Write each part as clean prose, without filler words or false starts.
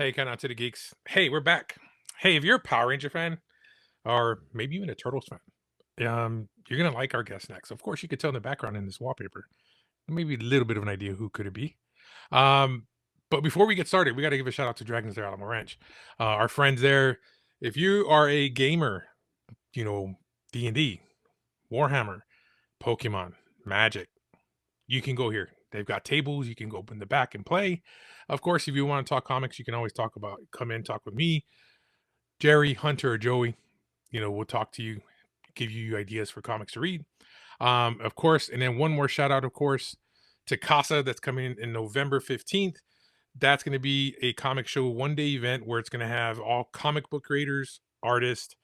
Hey, count out to the geeks. Hey, we're back. Hey, if you're a Power Ranger fan, or maybe even a Turtles fan, you're gonna like our guest next. Of course, you could tell in the background in this wallpaper, maybe a little bit of an idea who could it be. Um, but before we get started, we got to give a shout out to Dragons there Alamo Ranch, our friends there. If you are a gamer, you know D&D, Warhammer, Pokemon, Magic, you can go here. They've got tables. You can go up in the back and play. Of course, if you want to talk comics, you can always come in, talk with me, Jerry, Hunter, or Joey. We'll talk to you, give you ideas for comics to read. Of course, and then one more shout out, of course, to Casa that's coming in November 15th. That's going to be a comic show 1 day event where it's going to have all comic book creators, artists,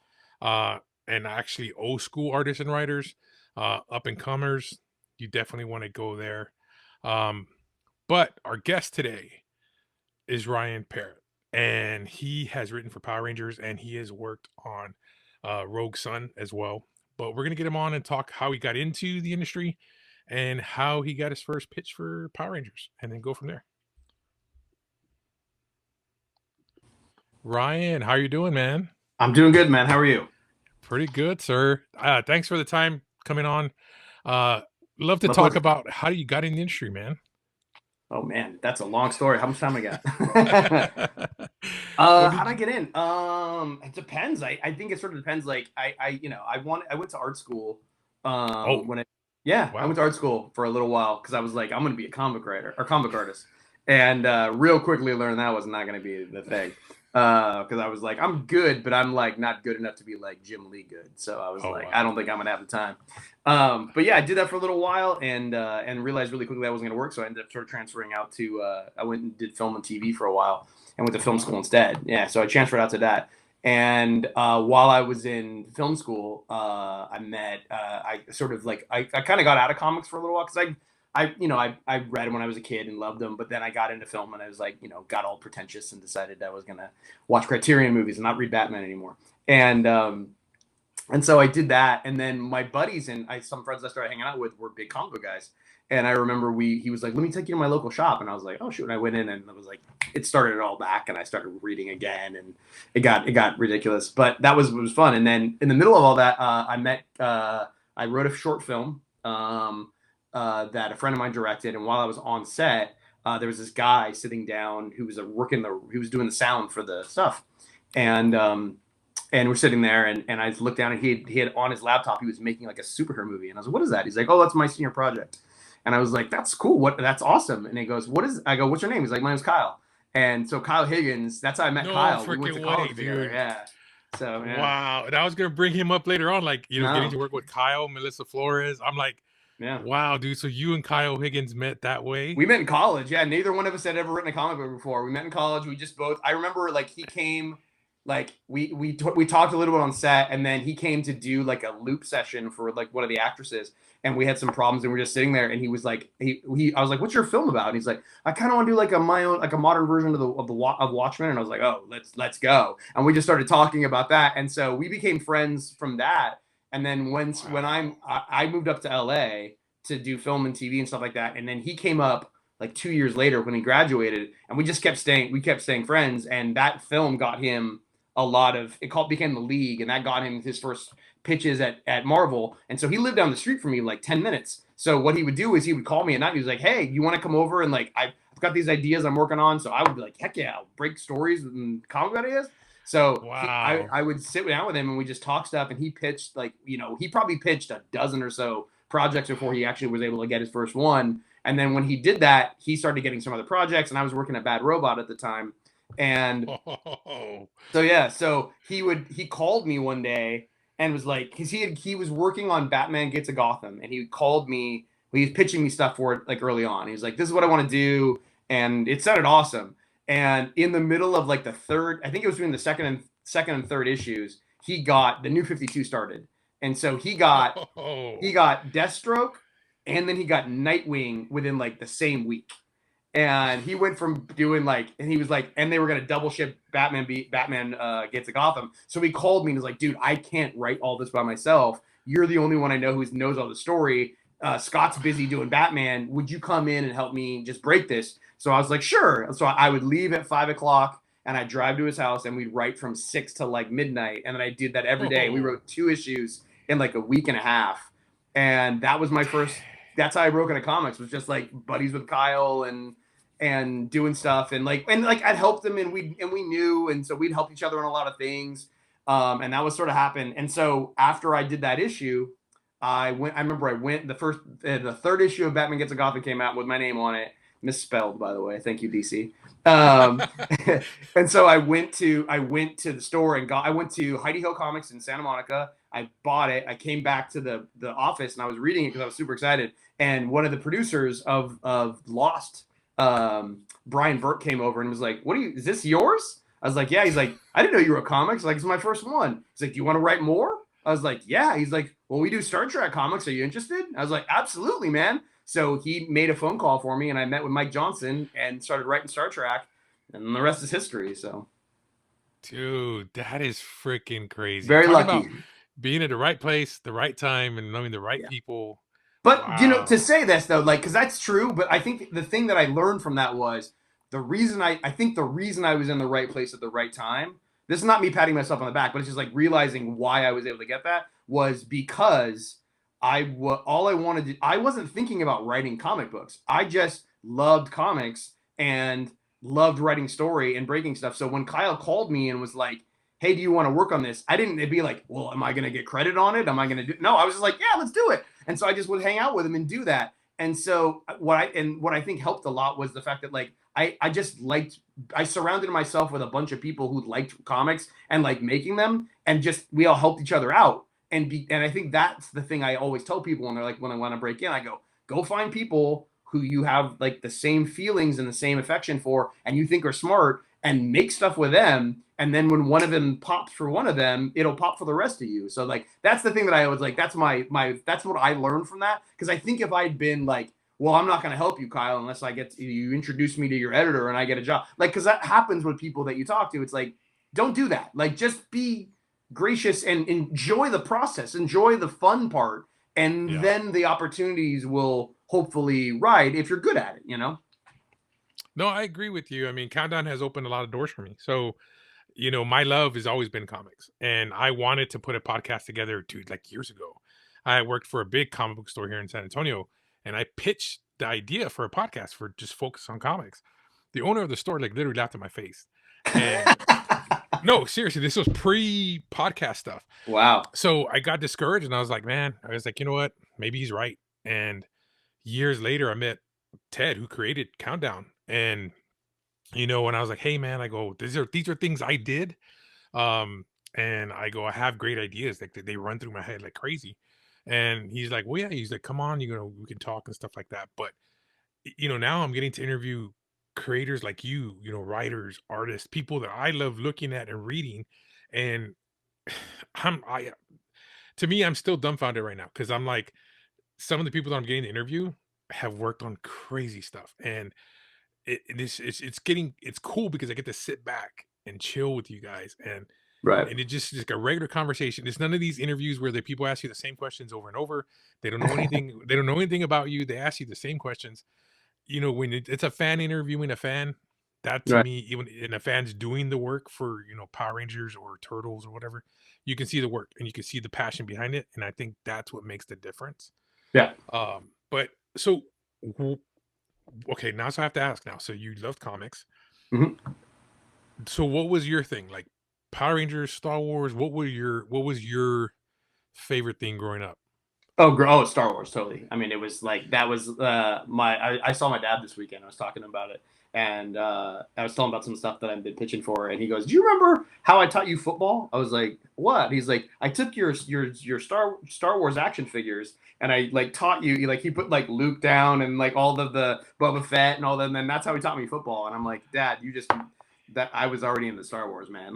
uh, and actually old school artists and writers, up and comers. You definitely want to go there. Um, but our guest today is Ryan Parrott, and he has written for Power Rangers and he has worked on Rogue Sun as well. But we're gonna get him on and talk how he got into the industry and how he got his first pitch for Power Rangers, and then go from there. Ryan, how you doing, man? I'm doing good, man. How are you? Pretty good, sir. Thanks for the time coming on. Uh, Love to My talk pleasure. about how you got in the industry, man. Oh man, that's a long story. How much time I got? What How'd did I you? get in? It depends. I think it sort of depends. Like I went to art school. Oh, When I wow. went to art school for a little while because I was like, I'm gonna be a comic writer or comic artist, and real quickly learned that was not gonna be the thing. Because I was like, I'm good, but I'm like not good enough to be like Jim Lee good. So I was Oh, like, I wow. don't think I'm gonna have the time. But yeah, I did that for a little while and realized really quickly that wasn't gonna work. So I ended up sort of transferring out to I went and did film and TV for a while and went to Oh, film wow. school instead. Yeah, so I transferred out to that. And while I was in film school, I met I sort of like I kind of got out of comics for a little while because I read them when I was a kid and loved them, but then I got into film and I was like, got all pretentious and decided I was gonna watch Criterion movies and not read Batman anymore. And so I did that, and then my buddies and some friends I started hanging out with were big comic book guys. And I remember he was like, "Let me take you to my local shop," and I was like, "Oh shoot!" And I went in, and I was like, it started it all back, and I started reading again, and it got ridiculous. But it was fun. And then in the middle of all that, I wrote a short film that a friend of mine directed, and while I was on set, there was this guy sitting down who was who was doing the sound for the stuff, and we're sitting there and I looked down and he had on his laptop, he was making like a superhero movie. And I was like, what is that? He's like, oh, that's my senior project. And I was like, that's cool. That's awesome. And he goes, I go, what's your name? He's like, my name's Kyle. And so Kyle Higgins, that's how I met No Kyle. We went to freaking way, college together. dude. Yeah. So yeah. Wow. And I was gonna bring him up later on, like, getting to No. work with Kyle, Melissa Flores. I'm like, Yeah. wow, dude. So you and Kyle Higgins met that way? We met in college. Yeah, neither one of us had ever written a comic book before. We met in college. We just both. I remember like he came, like we talked a little bit on set, and then he came to do like a loop session for like one of the actresses, and we had some problems, and we are just sitting there, and he was like, he I was like, what's your film about? And he's like, I kind of want to do like my own like a modern version of Watchmen, and I was like, oh, let's go, and we just started talking about that, and so we became friends from that, and then when Wow. I moved up to LA to do film and TV and stuff like that. And then he came up like 2 years later when he graduated, and we just kept staying. We kept staying friends, and that film got him a lot of became the league, and that got him his first pitches at Marvel. And so he lived down the street from me like 10 minutes. So what he would do is he would call me at night. And he was like, "Hey, you want to come over?" And like I've got these ideas I'm working on. So I would be like, "Heck yeah, I'll break stories and comic ideas." So Wow. I would sit down with him and we just talk stuff. And he pitched like he probably pitched a dozen or so projects before he actually was able to get his first one. And then when he did that, he started getting some other projects, and I was working at Bad Robot at the time. And Oh, so yeah, so he called me one day and was like, because he was working on Batman Gets a Gotham, and he called me. He was pitching me stuff for it like early on. He was like, "This is what I want to do," and it sounded awesome. And in the middle of like the third, I think it was between the second and third issues, he got the New 52 started, and so he oh, got Deathstroke, and then he got Nightwing within like the same week. And he went from doing like, and he was like, and they were gonna double ship Batman Gets to Gotham. So he called me and was like, dude, I can't write all this by myself. You're the only one I know who knows all the story. Scott's busy doing Batman. Would you come in and help me just break this? So I was like, sure. So I would leave at 5 o'clock, and I'd drive to his house, and we'd write from 6 to like midnight, and then I did that every day. We Oh, wrote 2 issues in like a week and a half, and that was my first. That's how I broke into comics. Was just like buddies with Kyle and doing stuff, and like I'd help them, and we knew, and so we'd help each other on a lot of things. And that was sort of happened. And so after I did that issue, I remember I went the third issue of Batman Gets a Gotham came out with my name on it, misspelled by the way. Thank you, DC. Um, and so I went to the store and I went to Heidi Hill Comics in Santa Monica. I bought it. I came back to the office and I was reading it because I was super excited. And one of the producers of Lost, Brian Vert, came over and was like, is this yours? I was like, yeah. He's like, I didn't know you wrote comics. Like, it's my first one. He's like, do you want to write more? I was like, yeah. He's like, well, we do Star Trek comics. Are you interested? I was like, absolutely, man. So he made a phone call for me, and I met with Mike Johnson and started writing Star Trek, and the rest is history. So dude, that is freaking crazy. very Talk lucky. about being at the right place, the right time, and knowing the right Yeah. people. But to Wow. say this though, like, because that's true. But I think the thing that I learned from that was I think the reason I was in the right place at the right time. This is not me patting myself on the back, but it's just like realizing why I was able to get that was because all I wanted to. I wasn't thinking about writing comic books. I just loved comics and loved writing story and breaking stuff. So when Kyle called me and was like, "Hey, do you want to work on this?" I didn't be like, "Well, am I going to get credit on it? Am I going to do?" No, I was just like, "Yeah, let's do it." And so I just would hang out with him and do that. And so what I think helped a lot was the fact that like I just liked I surrounded myself with a bunch of people who liked comics and like making them, and just we all helped each other out. And I think that's the thing I always tell people when they're like when I want to break in, I go find people who you have like the same feelings and the same affection for, and you think are smart, and make stuff with them. And then when one of them pops for one of them, it'll pop for the rest of you. So like that's the thing that I always like. That's that's what I learned from that. Because I think if I'd been like, well, I'm not going to help you, Kyle, unless you introduce me to your editor and I get a job. Like, because that happens with people that you talk to. It's like, don't do that. Like, just be gracious and enjoy the process, enjoy the fun part, and Yeah. then the opportunities will hopefully ride if you're good at it. You know? No, I agree with you. I mean, Countdown has opened a lot of doors for me. So, my love has always been comics, and I wanted to put a podcast together like years ago. I worked for a big comic book store here in San Antonio, and I pitched the idea for a podcast for just focus on comics. The owner of the store like literally laughed in my face. And no, seriously, this was pre-podcast stuff. Wow. So I got discouraged and I was like, man, I was like, you know what? Maybe he's right. And years later, I met Ted, who created Countdown. And when I was like, hey man, I go, these are things I did. And I go, I have great ideas. Like they run through my head like crazy. And he's like, well, yeah, he's like, come on, we can talk and stuff like that. But now I'm getting to interview creators like writers, artists, people that I love looking at and reading. And I to me, I'm still dumbfounded right now because I'm like, some of the people that I'm getting to interview have worked on crazy stuff, and it's cool because I get to sit back and chill with you guys, Right. and it just like a regular conversation. It's none of these interviews where the people ask you the same questions over and over. They don't know anything. They don't know anything about you. They ask you the same questions. When it's a fan interviewing a fan, that to Right. me, even and a fan's doing the work for Power Rangers or Turtles or whatever, you can see the work and you can see the passion behind it, and I think that's what makes the difference. Yeah. But so okay, now so I have to ask now. So you loved comics. Mhm. So what was your thing? Like Power Rangers, Star Wars, what was your favorite thing growing up? Oh, Star Wars, totally. I mean, it was like that was I saw my dad this weekend. I was talking about it, and I was telling him about some stuff that I've been pitching for, and he goes, "Do you remember how I taught you football?" I was like, "What?" He's like, "I took your Star Wars action figures, and I like taught you. Like he put like Luke down and like all of the Boba Fett and all that, and then that's how he taught me football." And I'm like, "Dad, you just." That I was already into Star Wars, man.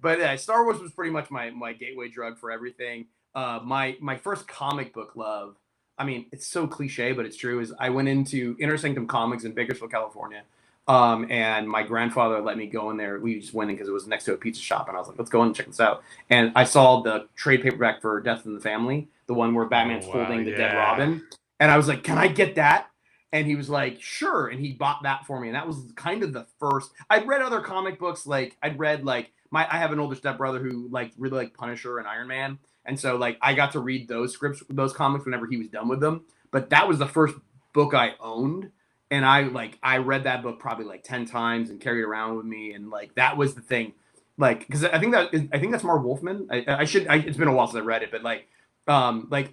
But Star Wars was pretty much my gateway drug for everything. My first comic book love. I mean, it's so cliche, but it's true. Is I went into Inner Sanctum Comics in Bakersfield, California, and my grandfather let me go in there. We just went in because it was next to a pizza shop, and I was like, "Let's go in and check this out." And I saw the trade paperback for Death in the Family, the one where Batman's Oh wow, holding the dead yeah. Robin, and I was like, "Can I get that?" And he was like, sure. And he bought that for me. And that was kind of the first. I'd read other comic books. Like I'd read like I have an older stepbrother who like really liked Punisher and Iron Man. And so like I got to read those scripts, those comics whenever he was done with them. But that was the first book I owned. And I read that book probably like 10 times and carried it around with me. And like that was the thing. Like, because I think that's Marv Wolfman. It's been a while since I read it, but like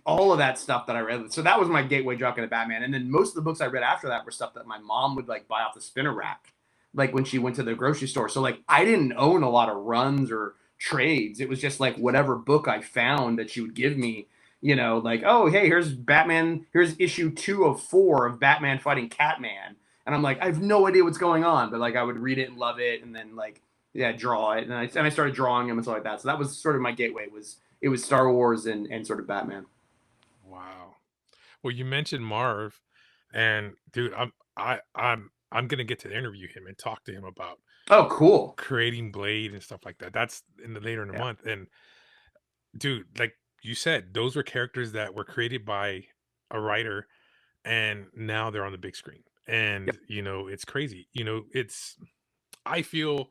all of that stuff that I read. So that was my gateway drug into Batman. And then most of the books I read after that were stuff that my mom would like buy off the spinner rack, like when she went to the grocery store. So like I didn't own a lot of runs or trades. It was just like whatever book I found that she would give me, like, oh, hey, here's Batman, here's issue 2 of 4 of Batman fighting Catman. And I'm like, I have no idea what's going on, but like I would read it and love it, and then like draw it, and I started drawing them and stuff like that. So that was sort of my gateway. It was Star Wars and sort of Batman. Wow. Well, you mentioned Marv, and dude, I'm gonna get to interview him and talk to him about Oh, cool. creating Blade and stuff like that. That's in the later in the Yeah. month. And dude, like you said, those were characters that were created by a writer, and now they're on the big screen. Yep. And it's crazy. It's I feel,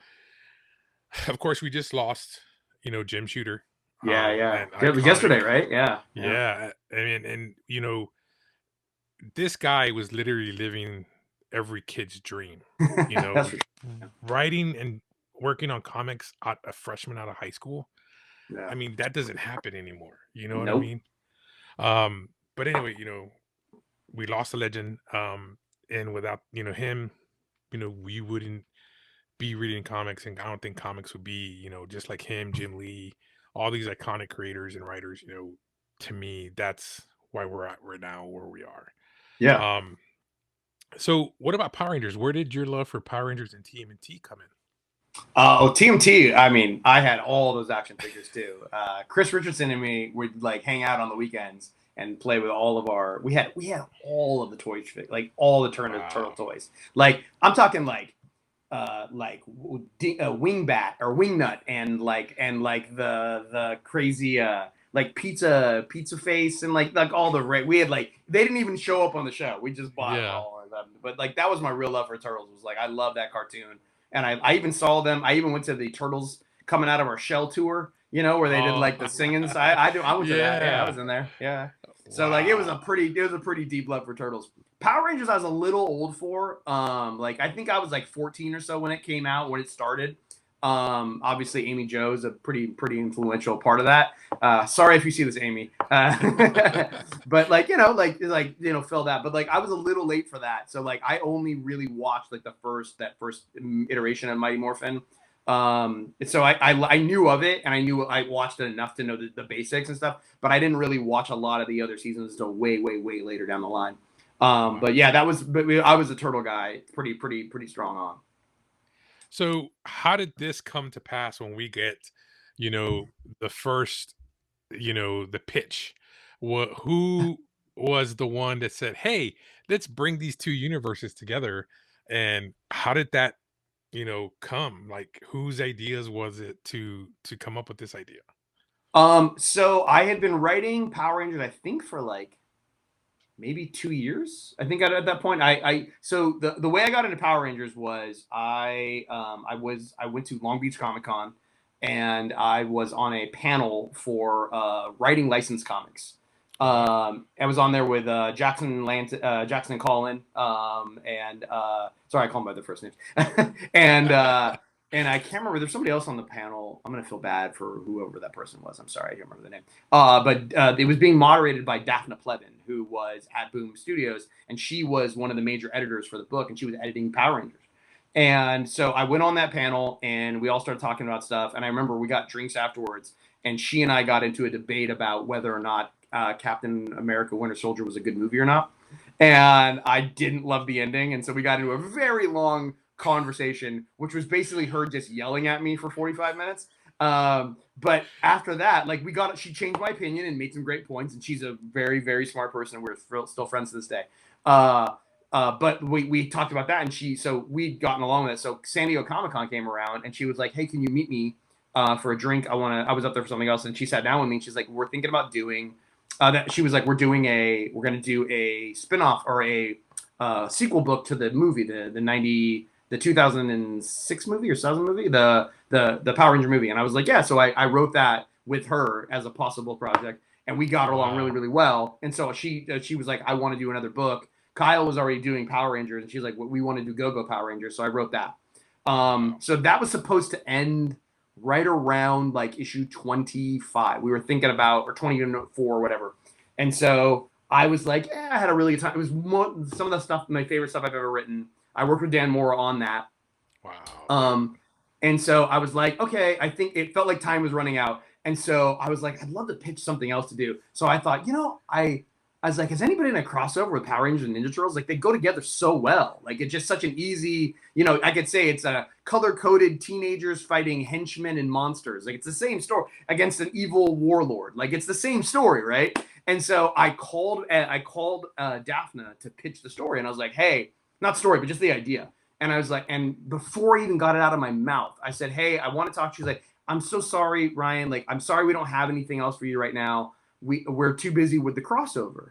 of course, we just lost, Jim Shooter, Yeah, yeah. an It was iconic, yesterday, right? Yeah, yeah. yeah. I mean, and this guy was literally living every kid's dream, That's for sure. writing and working on comics at a freshman out of high school. Yeah. I mean, that doesn't happen anymore. You know what I Nope. mean? But anyway, we lost a legend. And without, him, we wouldn't be reading comics, and I don't think comics would be, just like him, Jim Lee, all these iconic creators and writers, to me, that's why we're at right now where we are. Yeah. Um, so what about Power Rangers? Where did your love for Power Rangers and TMNT come in? Oh, TMT. I mean, I had all those action figures too. Chris Richardson and me would like hang out on the weekends and play with all of our. We had all of the toys, like all the turtle Wow. toys. Like I'm talking like wingbat or wingnut, and like the crazy like pizza face, and like all the we had, like, they didn't even show up on the show, we just bought them Yeah. all. But like that was my real love for turtles, was like I love that cartoon. And I even saw them. I even went to the turtles coming out of our shell tour, where they did Oh, like the singing. So I went to that. Yeah, I yeah. was in there. Yeah. So like Wow. it was a pretty deep love for turtles. Power Rangers I was a little old for. Like I think I was like 14 or so when it came out, when it started. Obviously Amy Jo's a pretty influential part of that. Sorry if you see this, Amy. But like, fill that. But like I was a little late for that. So like I only really watched like that first iteration of Mighty Morphin. So I knew of it, and I watched it enough to know the basics and stuff, but I didn't really watch a lot of the other seasons until way later down the line. Wow. But yeah, I was a turtle guy, pretty strong on. So how did this come to pass when we get, you know, the first, the pitch? Who was the one that said, "Hey, let's bring these two universes together"? And how did that, come? Like, whose ideas was it to come up with this idea? So I had been writing Power Rangers, I think, for like maybe 2 years. I think at that point, so the way I got into Power Rangers was I went to Long Beach Comic Con, and I was on a panel for writing licensed comics. Okay. I was on there with Jackson and Colin, and sorry, I call them by their first names, and and I can't remember. There's somebody else on the panel. I'm gonna feel bad for whoever that person was. I'm sorry, I can't remember the name. But it was being moderated by Daphne Plevin, who was at Boom Studios, and she was one of the major editors for the book, and she was editing Power Rangers. And so I went on that panel, and we all started talking about stuff. And I remember we got drinks afterwards, and she and I got into a debate about whether or not Captain America: Winter Soldier was a good movie or not. And I didn't love the ending, and so we got into a very long conversation, which was basically her just yelling at me for 45 minutes. But after that, like she changed my opinion and made some great points, and she's a very smart person. We're still friends to this day. But we talked about that, and so we'd gotten along with it. So San Diego Comic Con came around, and she was like, "Hey, can you meet me for a drink? I was up there for something else." And she sat down with me, and she's like, "We're thinking about doing that she was like, we're going to do a spinoff or a sequel book to the movie, the 2006 movie or 2000 movie, the Power Ranger movie. And I was like, yeah. So I wrote that with her as a possible project, and we got along really, Wow. really well. And so she was like, I want to do another book. Kyle was already doing Power Rangers, and she's like, well, we want to do Go Go Power Rangers. So I wrote that. Wow. So that was supposed to end right around like issue 25. We were thinking about, or 24 or whatever. And so I was like, I had a really good time. It was some of the stuff, my favorite stuff I've ever written. I worked with Dan Moore on that. Wow, dude. Um, and so I was like, okay, I think it felt like time was running out. And so I was like, I'd love to pitch something else to do. So I thought, I was like, has anybody in a crossover with Power Rangers and Ninja Turtles? Like, they go together so well. Like, it's just such an easy, I could say it's a color-coded teenagers fighting henchmen and monsters. Like, it's the same story against an evil warlord. Like, it's the same story, right? And so I called Daphne to pitch the story, and I was like, hey, not story, but just the idea. And I was like, and before I even got it out of my mouth, I said, hey, I want to talk to you. She's like, I'm so sorry, Ryan. Like, I'm sorry we don't have anything else for you right now. We're too busy with the crossover.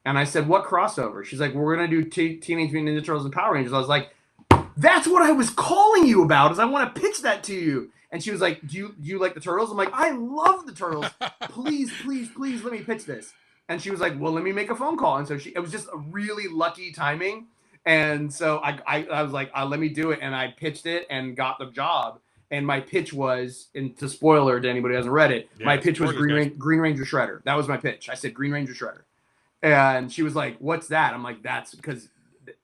And I said, what crossover? She's like, we're going to do Teenage Mutant Ninja Turtles and Power Rangers. I was like, that's what I was calling you about, is I want to pitch that to you. And she was like, do you like the Turtles? I'm like, I love the Turtles. Please, please, please let me pitch this. And she was like, well, let me make a phone call. And so it was just a really lucky timing. And so I was like, let me do it. And I pitched it and got the job. And my pitch was, and to spoiler to anybody who hasn't read it, my Yeah, pitch was spoilers, guys. Green Ranger Shredder. That was my pitch. I said Green Ranger Shredder. And she was like, what's that? I'm like, that's because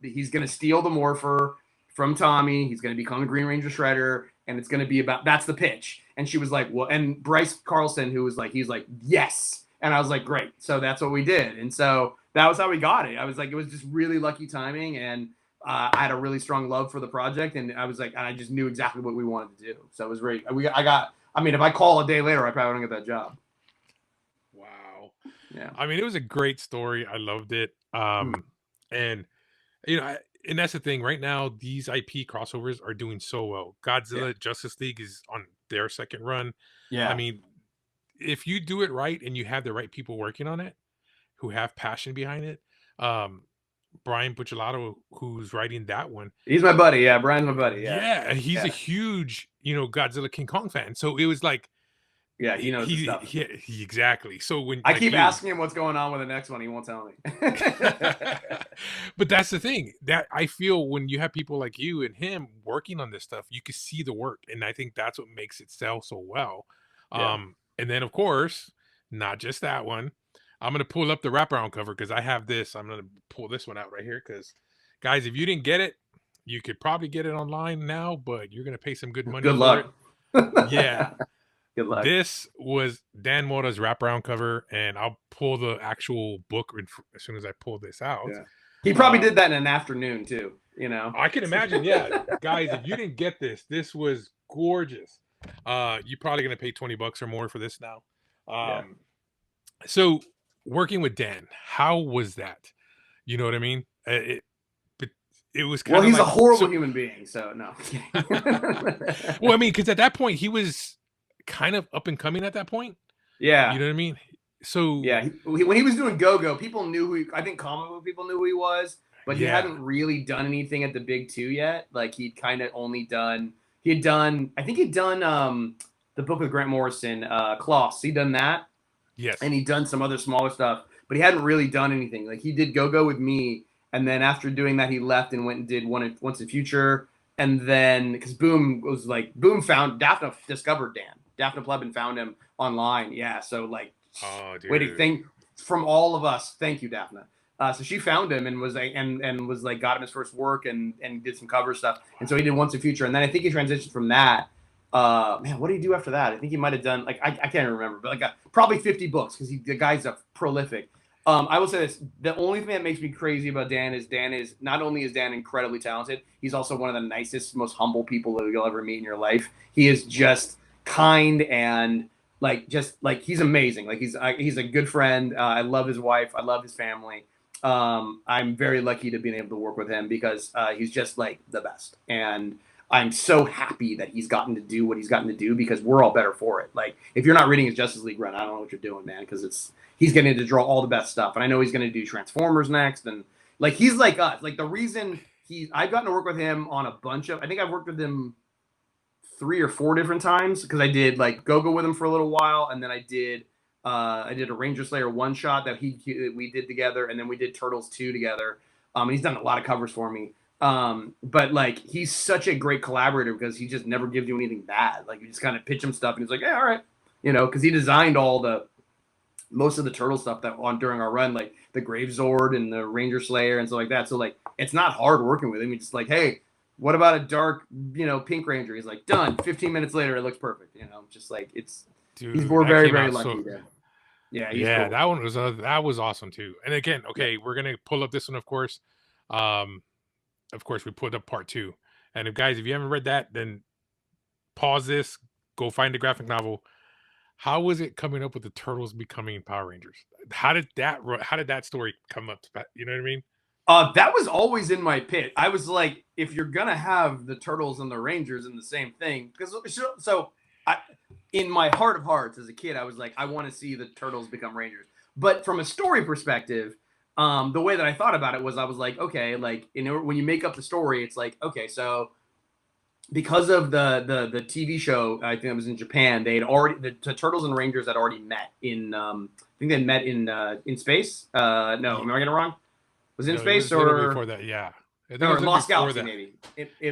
he's going to steal the Morpher from Tommy. He's going to become a Green Ranger Shredder. And it's going to be about, that's the pitch. And she was like, well, and Bryce Carlson, who was like, he's like, yes. And I was like, great. So that's what we did. And so that was how we got it. I was like, it was just really lucky timing. And I had a really strong love for the project. And I was like, and I just knew exactly what we wanted to do. So it was great. I mean, if I call a day later, I probably wouldn't get that job. Wow. Yeah. I mean, it was a great story. I loved it. Mm. And and that's the thing. Right now, these IP crossovers are doing so well. Yeah. Godzilla Justice League is on their second run. I Yeah. mean, if you do it right and you have the right people working on it, who have passion behind it, um, Brian Buccellato, who's writing that one, He's my buddy. Yeah. Brian's my buddy. Yeah. yeah, he's a Yeah. huge, Godzilla King Kong fan. So it was like Yeah. He knows his stuff. he exactly. So when I like keep you, asking him what's going on with the next one. He won't tell me. but that's the thing that I feel when you have people like you and him working on this stuff, you can see the work, and I think that's what makes it sell so well. Yeah. And then of course, not just that one. I'm gonna pull up the wraparound cover because I have this. I'm gonna pull this one out right here because, guys, if you didn't get it, you could probably get it online now, but you're gonna pay some good money Good for it. luck. Yeah, Good luck. this was Dan Mora's wraparound cover, and I'll pull the actual book as soon as I pull this out. Yeah. He probably did that in an afternoon too. I can imagine. Yeah, guys, if you didn't get this, this was gorgeous. You're probably gonna pay $20 or more for this now. Yeah. So working with Dan, how was that? You know what I mean? But it was Well, kind of he's a like horrible so. human being. So no. Well, I mean, because at that point he was kind of up and coming. At that point, you Yeah. know what I mean? So Yeah. When he was doing Go Go, people knew who. I think comic book people knew who he was, but he yeah, hadn't really done anything at the big two yet. Like he'd kind of only done. He had done. I think he'd done the book with Grant Morrison, Kloss. He'd done that, yes, and he'd done some other smaller stuff, but he hadn't really done anything. Like he did Go Go with me, and then after doing that, he left and went and did Once in Future, and then because Boom found Daphne discovered Dan. Daphne Plebin found him online. Yeah, so like, oh, way to dude, thank from all of us. Thank you, Daphne. So she found him and was like, and was like, got him his first work and did some cover stuff. And so he did Once in Future, and then I think he transitioned from that. Man, what did he do after that? I think he might have done like I can't remember, but like probably 50 books because the guy's a prolific. I will say this: the only thing that makes me crazy about Dan is not only is Dan incredibly talented, he's also one of the nicest, most humble people that you'll ever meet in your life. He is just kind and just like he's amazing. Like he's a good friend. I love his wife. I love his family. I'm very lucky to be able to work with him because he's just like the best. And I'm so happy that he's gotten to do what he's gotten to do because we're all better for it. Like if you're not reading his Justice League run, I don't know what you're doing, man, because he's getting to draw all the best stuff. And I know he's going to do Transformers next. And like, he's like us. Like the reason I've gotten to work with him on a bunch of, I think I've worked with him 3 or 4 different times because I did like Go-Go with him for a little while. And then I did a Ranger Slayer one shot that we did together. And then we did Turtles 2 together. And he's done a lot of covers for me. But like, he's such a great collaborator because he just never gives you anything bad. Like you just kind of pitch him stuff and he's like, yeah, all right. You know, because he designed most of the turtle stuff that on during our run, like the Grave Zord and the Ranger Slayer and stuff like that. So like, it's not hard working with him. He's just like, hey, what about a dark, Pink Ranger? He's like, done. 15 minutes later, it looks perfect. Just like we're very, very lucky there. Yeah, he's cool. That was awesome too. And again, okay, we're gonna pull up this one, of course. Of course, we put up part 2. And if you haven't read that, then pause this, go find the graphic novel. How was it coming up with the turtles becoming Power Rangers? How did that story come up? You know what I mean? That was always in my pit. I was like, if you're gonna have the turtles and the Rangers in the same thing, because in my heart of hearts as a kid, I was like, I want to see the turtles become Rangers. But from a story perspective, the way that I thought about it was, I was like, okay, like when you make up the story, it's like, okay, so because of the TV show, I think it was in Japan, they had already the Turtles and Rangers had already met in I think they met in space. No, am I getting it wrong? Was it in space or before that? Yeah, or Lost Galaxy maybe.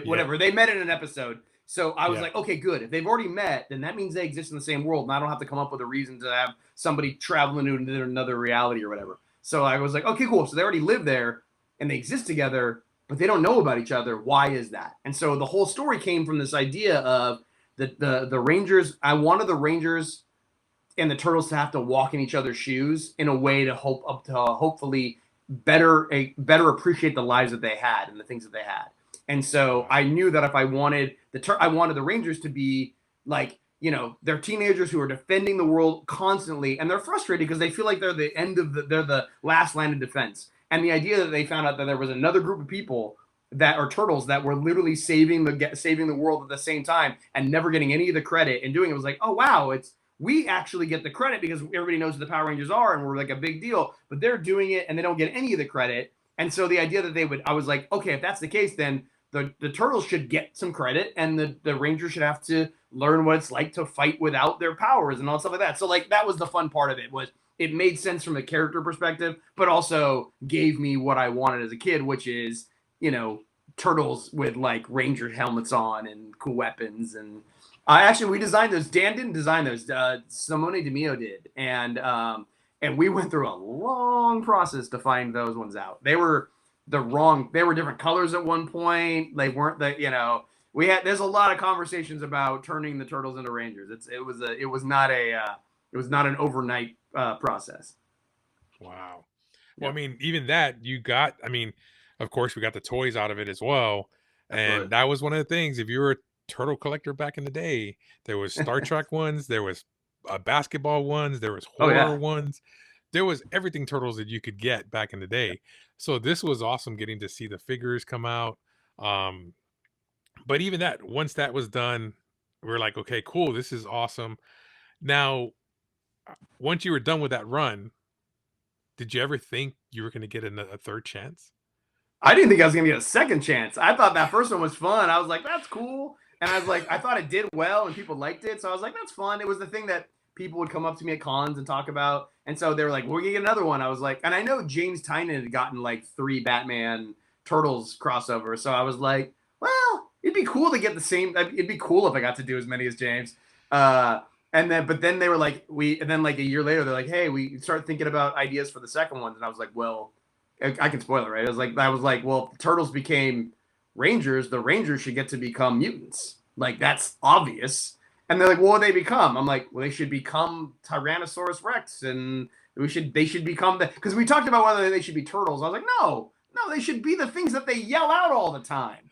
Whatever. They met in an episode. So I was like, okay, good. If they've already met, then that means they exist in the same world, and I don't have to come up with a reason to have somebody traveling to another reality or whatever. So I was like, okay, cool. So they already live there and they exist together, but they don't know about each other. Why is that? And so the whole story came from this idea of the Rangers. I wanted the Rangers and the Turtles to have to walk in each other's shoes in a way to hopefully better appreciate the lives that they had and the things that they had. And so I knew that if I wanted the Rangers to be like, they're teenagers who are defending the world constantly, and they're frustrated because they feel like they're the last line of defense. And the idea that they found out that there was another group of people that are turtles that were literally saving the world at the same time and never getting any of the credit and doing it was like, oh wow, we actually get the credit because everybody knows who the Power Rangers are and we're like a big deal, but they're doing it and they don't get any of the credit. And so the idea that I was like, okay, if that's the case, then the turtles should get some credit and the Rangers should have to learn what it's like to fight without their powers and all stuff like that. So like that was the fun part of it, was it made sense from a character perspective, but also gave me what I wanted as a kid, which is, turtles with like Ranger helmets on and cool weapons. And actually we designed those. Dan didn't design those. Simone DeMio did. And we went through a long process to find those ones out. They were different colors at one point. They weren't there's a lot of conversations about turning the turtles into Rangers. It was not an overnight process. Wow. Well, I mean, even that of course we got the toys out of it as well. Absolutely. And that was one of the things, if you were a turtle collector back in the day, there was Star Trek ones, there was basketball ones, there was horror ones. There was everything turtles that you could get back in the day. So this was awesome getting to see the figures come out. But even that, once that was done, we were like, okay, cool, this is awesome. Now, once you were done with that run, did you ever think you were going to get a third chance? I didn't think I was going to get a second chance. I thought that first one was fun. I was like, that's cool. And I was like, I thought it did well and people liked it. So I was like, that's fun. It was the thing that people would come up to me at cons and talk about. And so they were like, we're going to get another one. I was like, and I know James Tynion had gotten like 3 Batman Turtles crossovers. So I was like, well, it'd be cool to get the same. It'd be cool if I got to do as many as James. But then they were like, and then like a year later, they're like, hey, we started thinking about ideas for the second one. And I was like, well, I can spoil it, right? I was like, well, if the turtles became Rangers, the Rangers should get to become mutants. Like, that's obvious. And they're like, what would they become? I'm like, well, they should become Tyrannosaurus Rex, and they should become because we talked about whether they should be turtles. I was like, no, they should be the things that they yell out all the time.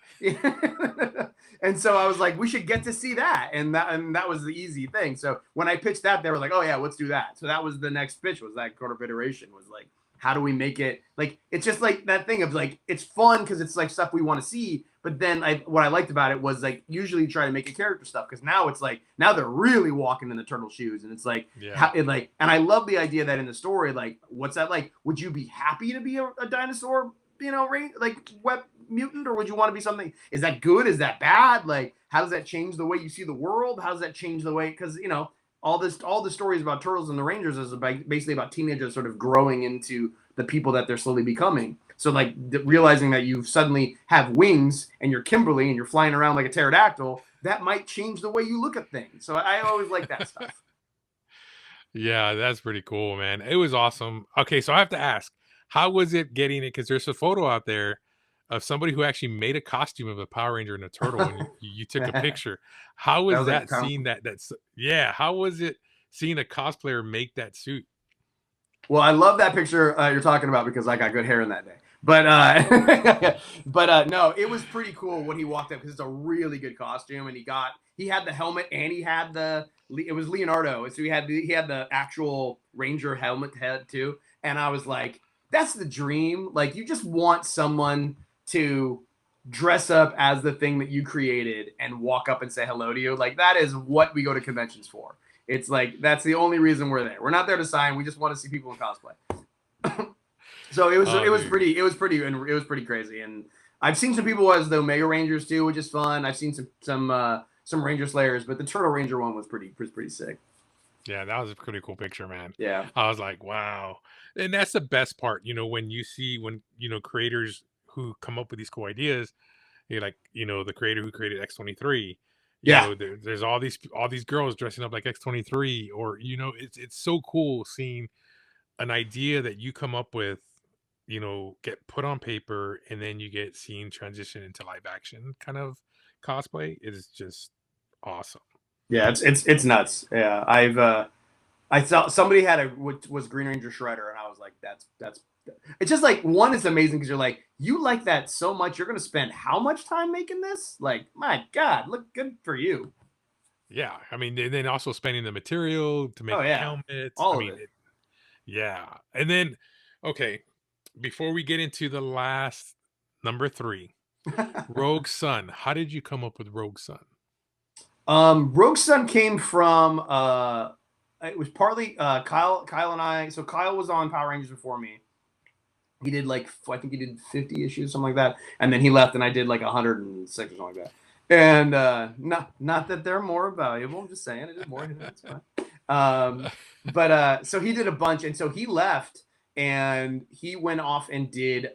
And so I was like, we should get to see that, and that was the easy thing. So when I pitched that, they were like, oh yeah, let's do that. So that was the next pitch, was that quarter iteration, was like, how do we make it like, it's just like that thing of like, it's fun because it's like stuff we want to see. But then what I liked about it was like usually try to make a character stuff, because now it's like now they're really walking in the turtle shoes, and it's like Yeah. how it like, and I love the idea that in the story, like what's that like? Would you be happy to be a dinosaur, like web mutant, or would you want to be something? Is that good? Is that bad? Like how does that change the way you see the world? How does that change the way, because all the stories about turtles and the rangers is about, basically about teenagers sort of growing into the people that they're slowly becoming. So like Yeah. realizing that you suddenly have wings and you're Kimberly and you're flying around like a pterodactyl, that might change the way you look at things. So I always like that stuff. Yeah, that's pretty cool, man. It was awesome. Okay, so I have to ask, how was it getting it? Because there's a photo out there of somebody who actually made a costume of a Power Ranger and a turtle, and you took a That picture. How was was like that seeing that's yeah, how was it seeing a cosplayer make that suit? well, I love that picture you're talking about because I got good hair in that day. But no, it was pretty cool when he walked up because it's a really good costume, and he had the helmet, and he had it was Leonardo, so he had the actual Ranger helmet head too, and I was like, that's the dream. Like you just want someone to dress up as the thing that you created and walk up and say hello to you. Like that is what we go to conventions for. It's like that's the only reason we're there. We're not there to sign. We just want to see people in cosplay. So Oh, dude. it was pretty crazy. And I've seen some people as the Omega Rangers too, which is fun. I've seen some Ranger Slayers, but the Turtle Ranger one was pretty sick. Yeah, that was a pretty cool picture, man. Yeah. I was like, wow. And that's the best part, when you see creators who come up with these cool ideas, you're like, the creator who created X-23, Yeah. there's all these girls dressing up like X-23, or it's so cool seeing an idea that you come up with, get put on paper, and then you get seen transition into live action kind of cosplay. It is just awesome. Yeah, it's nuts. Yeah. I saw somebody had was Green Ranger Shredder, and I was like, that's it's just like one is amazing because you're like, you like that so much, you're gonna spend how much time making this? Like, my God, look good for you. Yeah, I mean, and then also spending the material to Oh make the yeah, helmets. I all of mean, it. yeah. And then, okay, before we get into the last number three, Rogue Sun. How did you come up with Rogue Sun? Rogue Sun came from it was partly Kyle and I. So Kyle was on Power Rangers before me. He did like I think he did 50 issues, something like that, and then he left, and I did like 106 or something like that. And not that they're more valuable. I'm just saying I did more. That's fine. But so he did a bunch, and so he left, and he went off and did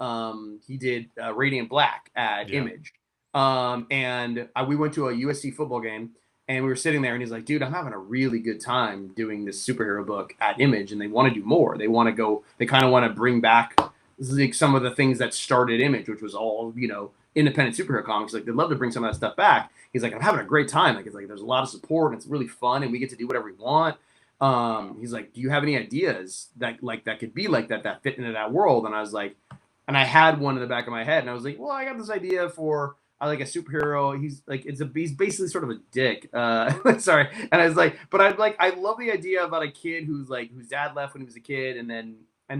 he did Radiant Black at Yeah. Image. And we went to a USC football game, and we were sitting there, and he's like, dude, I'm having a really good time doing this superhero book at Image, and they want to do more. They want to go, they kind of want to bring back like some of the things that started Image, which was all, independent superhero comics. Like, they'd love to bring some of that stuff back. He's like, I'm having a great time. Like, it's like, there's a lot of support, and it's really fun, and we get to do whatever we want. He's like, do you have any ideas that could be like that fit into that world? And I was like, and I had one in the back of my head, and I was like, well, I got this idea for I like a superhero. He's like, he's basically sort of a dick. Sorry. And I was like, but I love the idea about a kid who's like, whose dad left when he was a kid. And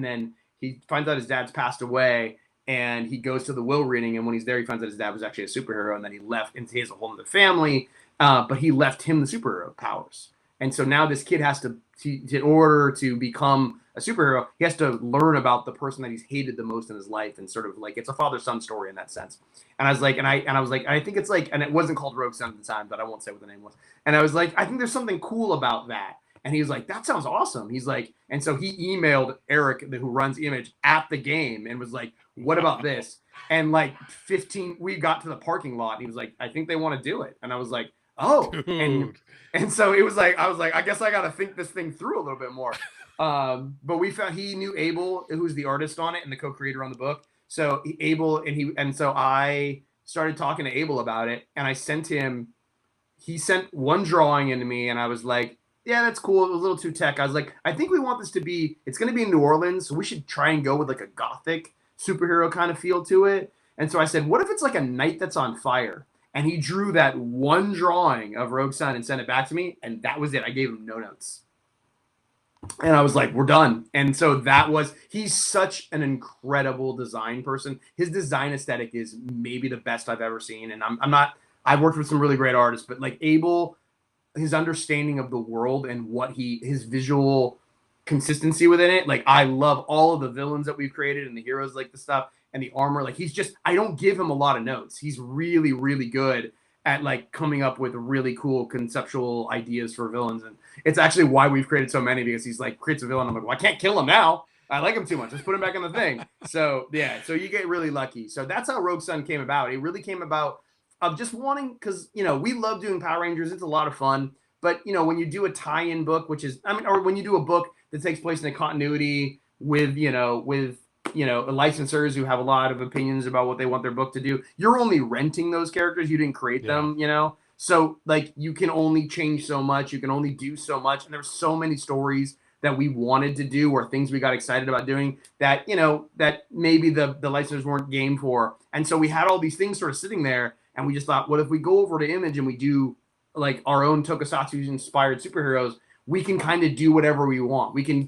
then he finds out his dad's passed away, and he goes to the will reading. And when he's there, he finds out his dad was actually a superhero. And then he left, and he has a whole other family. But he left him the superhero powers. And so now this kid has to, in order to become a superhero, he has to learn about the person that he's hated the most in his life, and sort of like it's a father-son story in that sense. And I was like, and I was like, I think it's like, and it wasn't called Rogue Sun at the time, but I won't say what the name was. And I was like, I think there's something cool about that. And he was like, that sounds awesome. He's like, and so he emailed Eric, who runs Image, at the game, and was like, what about Wow. this? And like 15, we got to the parking lot, and he was like, I think they want to do it. And I was like, oh, Dude. and so it was like, I was like, I guess I got to think this thing through a little bit more. But we found he knew Abel, who's the artist on it and the co-creator on the book. So Abel and so I started talking to Abel about it, and I sent him. He sent one drawing into me, and I was like, "Yeah, that's cool." It was a little too tech. I was like, "I think we want this to be. It's going to be in New Orleans, so we should try and go with like a gothic superhero kind of feel to it." And so I said, "What if it's like a night that's on fire?" And he drew that one drawing of Rogue Sun and sent it back to me, and that was it. I gave him no notes. And I was like, we're done. And so he's such an incredible design person. His design aesthetic is maybe the best I've ever seen. And I'm not, I've worked with some really great artists, but like Abel, his understanding of the world and his visual consistency within it. Like I love all of the villains that we've created and the heroes, like the stuff and the armor. Like I don't give him a lot of notes. He's really, really good at like coming up with really cool conceptual ideas for villains. And it's actually why we've created so many, because he's like creates a villain. I'm like, well, I can't kill him now. I like him too much. Let's put him back in the thing. So yeah, so you get really lucky. So that's how Rogue Sun came about. It really came about of just wanting, because we love doing Power Rangers. It's a lot of fun. But when you do a tie-in book, which is, or when you do a book that takes place in a continuity with licensors who have a lot of opinions about what they want their book to do, you're only renting those characters. You didn't create Yeah. them. So like you can only change so much. You can only do so much. And there's so many stories that we wanted to do or things we got excited about doing that that maybe the licensors weren't game for. And so we had all these things sort of sitting there, and we just thought, what if we go over to Image and we do like our own tokusatsu inspired superheroes? We can kind of do whatever we want. We can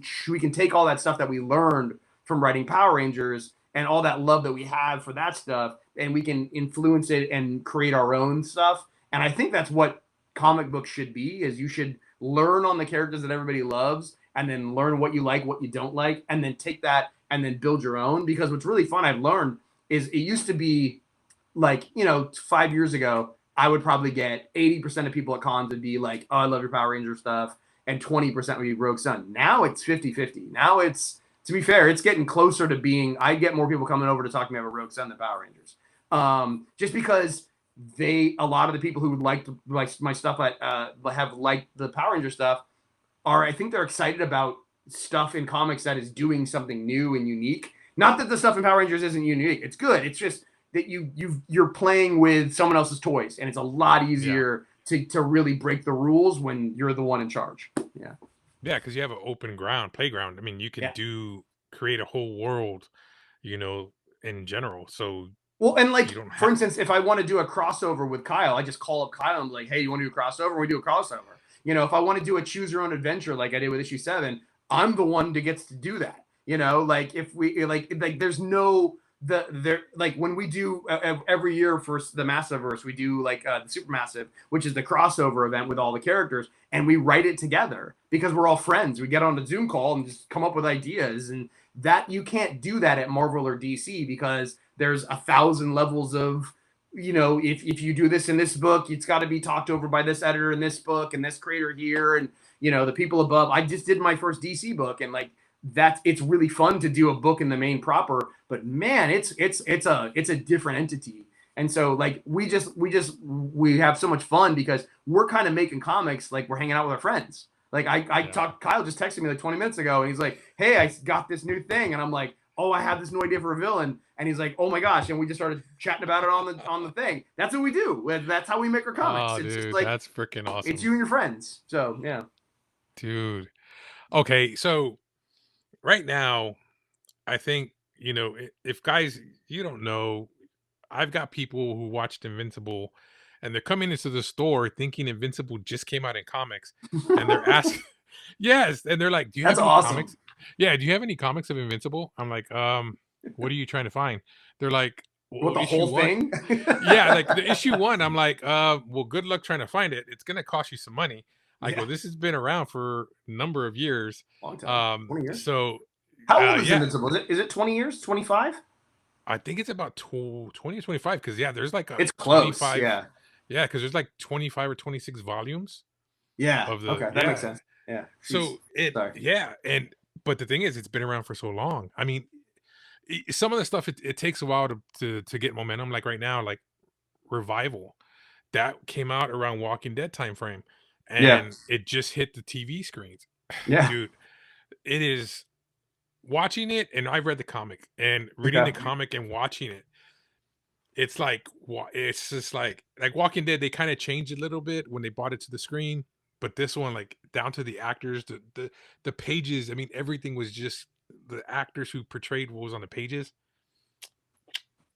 take all that stuff that we learned from writing Power Rangers and all that love that we have for that stuff, and we can influence it and create our own stuff. And I think that's what comic books should be, is you should learn on the characters that everybody loves, and then learn what you like, what you don't like, and then take that and then build your own. Because what's really fun I've learned is it used to be like, 5 years ago, I would probably get 80% of people at cons would be like, oh, I love your Power Ranger stuff. And 20% would be Rogue Sun. Now it's 50-50. Now it's, to be fair, it's getting closer to being, I get more people coming over to talk to me about Rogue Sun than Power Rangers. Just because a lot of the people who would like my stuff, have liked the Power Ranger stuff, I think they're excited about stuff in comics that is doing something new and unique. Not that the stuff in Power Rangers isn't unique. It's good. It's just that you're playing with someone else's toys, and it's a lot easier to really break the rules when you're the one in charge. Yeah. Yeah, because you have an open playground. I mean, you could create a whole world, in general. So well, and like, you don't for have. instance, if I want to do a crossover with Kyle, I just call up Kyle and be like, hey, you want to do a crossover? And we do a crossover. If I want to do a choose your own adventure like I did with issue 7, I'm the one that gets to do that. Like if we like there's no like when we do every year for the Massiverse, we do like the Supermassive, which is the crossover event with all the characters, and we write it together because we're all friends. We get on a Zoom call and just come up with ideas, and that you can't do that at Marvel or DC because there's 1,000 levels of if you do this in this book, it's got to be talked over by this editor in this book and this creator here, and the people above. I just did my first DC book, and like it's really fun to do a book in the main proper, but man, it's a different entity. And so like we have so much fun because we're kind of making comics like we're hanging out with our friends. Like Kyle just texted me like 20 minutes ago, and he's like, hey, I got this new thing, and I'm like, oh, I have this new idea for a villain. And he's like, oh my gosh. And we just started chatting about it on the thing. That's what we do. That's how we make our comics. Oh, It's dude, just like, that's freaking awesome. it's you and your friends. So yeah. Dude. Okay, so right now, I think, if guys, you don't know, I've got people who watched Invincible, and they're coming into the store thinking Invincible just came out in comics, and they're asking, yes, and they're like, "Do you have That's any awesome. comics? Yeah, do you have any comics of Invincible?" I'm like, what are you trying to find?" They're like, What, "Well, the issue whole 1." thing? Yeah, like the issue 1. I'm like, well, good luck trying to find it. It's gonna cost you some money. I go, Yeah. this has been around for a number of years. Long time. 20 years. So How old is yeah, Invincible? Is it 20 years? 25? I think it's about 20 or 25, because there's like a It's close. 25. Yeah. Yeah, because there's like 25 or 26 volumes Yeah. of the Okay. That makes sense. Yeah. Jeez. So Sorry. and but the thing is, it's been around for so long. I mean, some of the stuff, it takes a while to get momentum. Like right now, like Revival, that came out around Walking Dead time frame, Yeah. and it just hit the TV screens. Yeah. Dude, it is watching it, and I've read the comic, and reading the Okay. comic and watching it. It's like it's just like Walking Dead. They kind of changed a little bit when they brought it to the screen, but this one, like down to the actors, the pages. I mean, everything was just the actors who portrayed what was on the pages.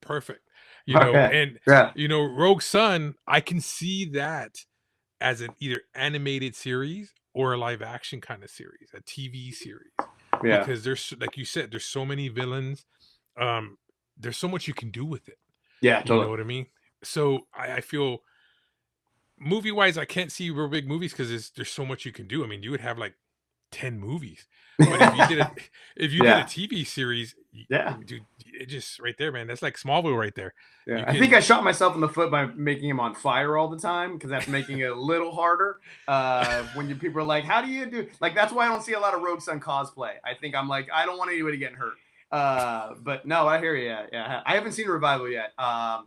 Perfect, Okay. and Yeah. Rogue Sun. I can see that as an either animated series or a live action kind of series, a TV series, Yeah. because like you said, there's so many villains. Um, there's so much you can do with it. Yeah, You know totally. what I mean? So I feel movie wise, I can't see real big movies because there's so much you can do. I mean, you would have like 10 movies. But if you did it, if you did a Yeah. TV series, Yeah. dude, it just right there, man. That's like Smallville right there. Yeah, You I think I can, shot myself in the foot by making him on fire all the time because that's making it a little harder. When people are like, "How do you do?" Like that's why I don't see a lot of Rogue Sun cosplay. I think I'm like, I don't want anybody getting hurt. But no, I hear you. Yeah, yeah. I haven't seen Revival yet. I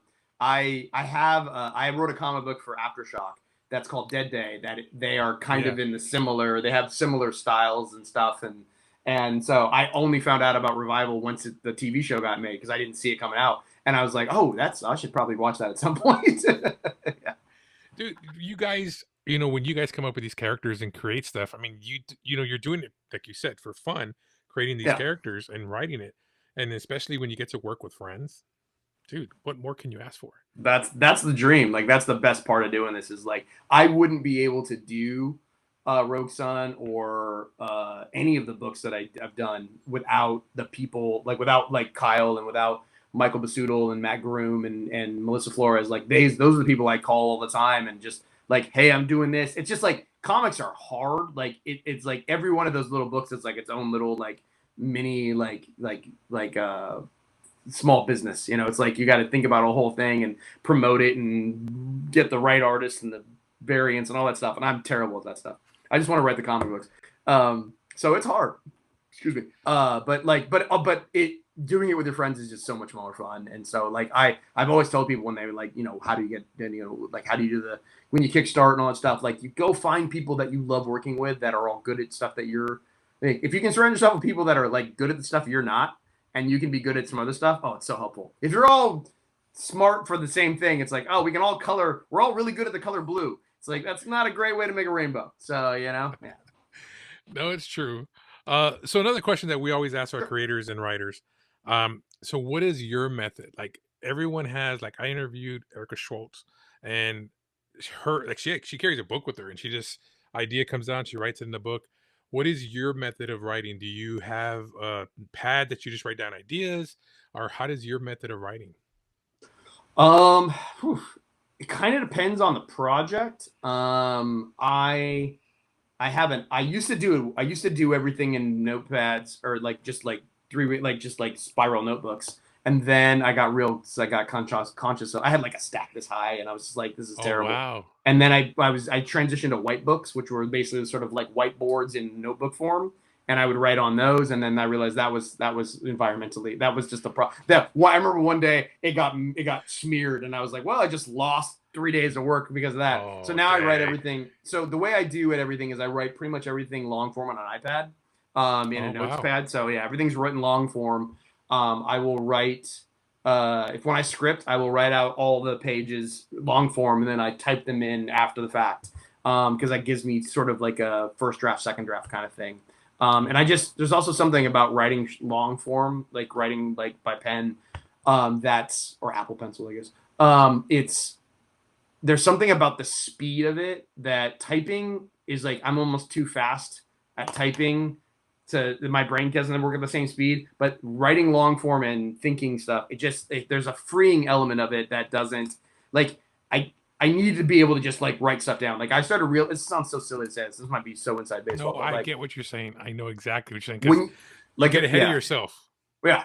have I wrote a comic book for Aftershock that's called Dead Day. They are kind yeah. of in the similar. They have similar styles and stuff, and so I only found out about Revival once the TV show got made because I didn't see it coming out. And I was like, oh, I should probably watch that at some point. Yeah. Dude, you guys, when you guys come up with these characters and create stuff, I mean, you're doing it like you said for fun, creating these Yeah. characters and writing it, and especially when you get to work with friends, dude, what more can you ask for? That's the dream. Like that's the best part of doing this is like I wouldn't be able to do Rogue Sun or any of the books that I've done without the people, like without like Kyle and without Michael Basudel and Matt Groom and Melissa Flores. Like those are the people I call all the time and just like, hey, I'm doing this. It's just like comics are hard. Like it's like every one of those little books is like its own little like mini small business. It's like you got to think about a whole thing and promote it and get the right artists and the variants and all that stuff. And I'm terrible at that stuff. I just want to write the comic books. So it's hard. Excuse me. But it doing it with your friends is just so much more fun. And so like I've always told people when they like, how do you get, like how do you do when you kickstart and all that stuff, like you go find people that you love working with that are all good at stuff that you're like, if you can surround yourself with people that are like good at the stuff you're not, and you can be good at some other stuff. Oh, it's so helpful. If you're all smart for the same thing, it's like, oh, we can all color. We're all really good at the color blue. It's like that's not a great way to make a rainbow. So yeah. No, it's true. So another question that we always ask our Sure. creators and writers. So what is your method? Like everyone has, like I interviewed Erica Schultz, and her like she carries a book with her, and she just idea comes down, she writes it in the book. What is your method of writing? Do you have a pad that you just write down ideas, or how does your method of writing? Um, whew, it kind of depends on the project. I haven't. I used to do everything in notepads or like just like just like spiral notebooks. And then I got conscious. So I had like a stack this high, and I was just like, this is Oh terrible. wow. And then I transitioned to white books, which were basically sort of like whiteboards in notebook form, and I would write on those. And then I realized that was environmentally that was just a problem. I remember one day it got smeared, and I was like, well, I just lost 3 days of work because of that. So Oh now I write dang. everything. So the way I do everything is I write pretty much everything long form on an iPad, in a Oh notes wow. pad. So yeah, everything's written long form. I will write if when I script, I will write out all the pages long form, and then I type them in after the fact because that gives me sort of like a first draft, second draft kind of thing. And Okay. there's also something about writing long form, like writing like by pen, that's or Apple Pencil, I guess. It's there's something about the speed of it that typing is like I'm almost too fast at typing to my brain doesn't work at the same speed. But writing long form and thinking stuff, there's a freeing element of it that doesn't like I need to be able to just like write stuff down. Like I started real. It sounds so silly to say this. This might be so inside No, baseball, but I like get what you're saying. I know exactly what you're saying because when you like get it, ahead of yeah. yourself. Yeah.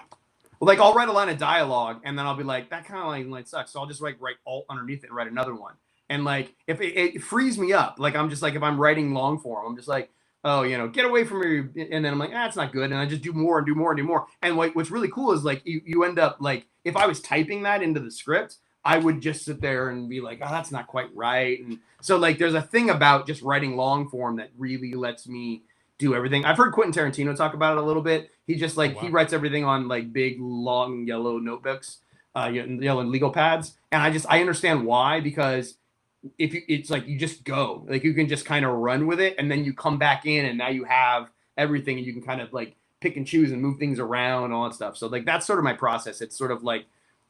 Like I'll write a line of dialogue and then I'll be like, that kind of line sucks. So I'll just like write alt underneath it and write another one. And like if it frees me up, like I'm just like if I'm writing long form, I'm just like, oh, get away from me. And then I'm like, that's not good. And I just do more and do more and do more. And what's really cool is like you end up like if I was typing that into the script, I would just sit there and be like, oh, that's not quite right. And so like there's a thing about just writing long form that really lets me do everything. I've heard Quentin Tarantino talk about it a little bit. He just Oh like he wow. writes everything on like big long yellow notebooks, yellow legal pads, and I understand why because it's like you just go like you can just kind of run with it and then you come back in and now you have everything and you can kind of like pick and choose and move things around and all that stuff. So like that's sort of my process. It's sort of like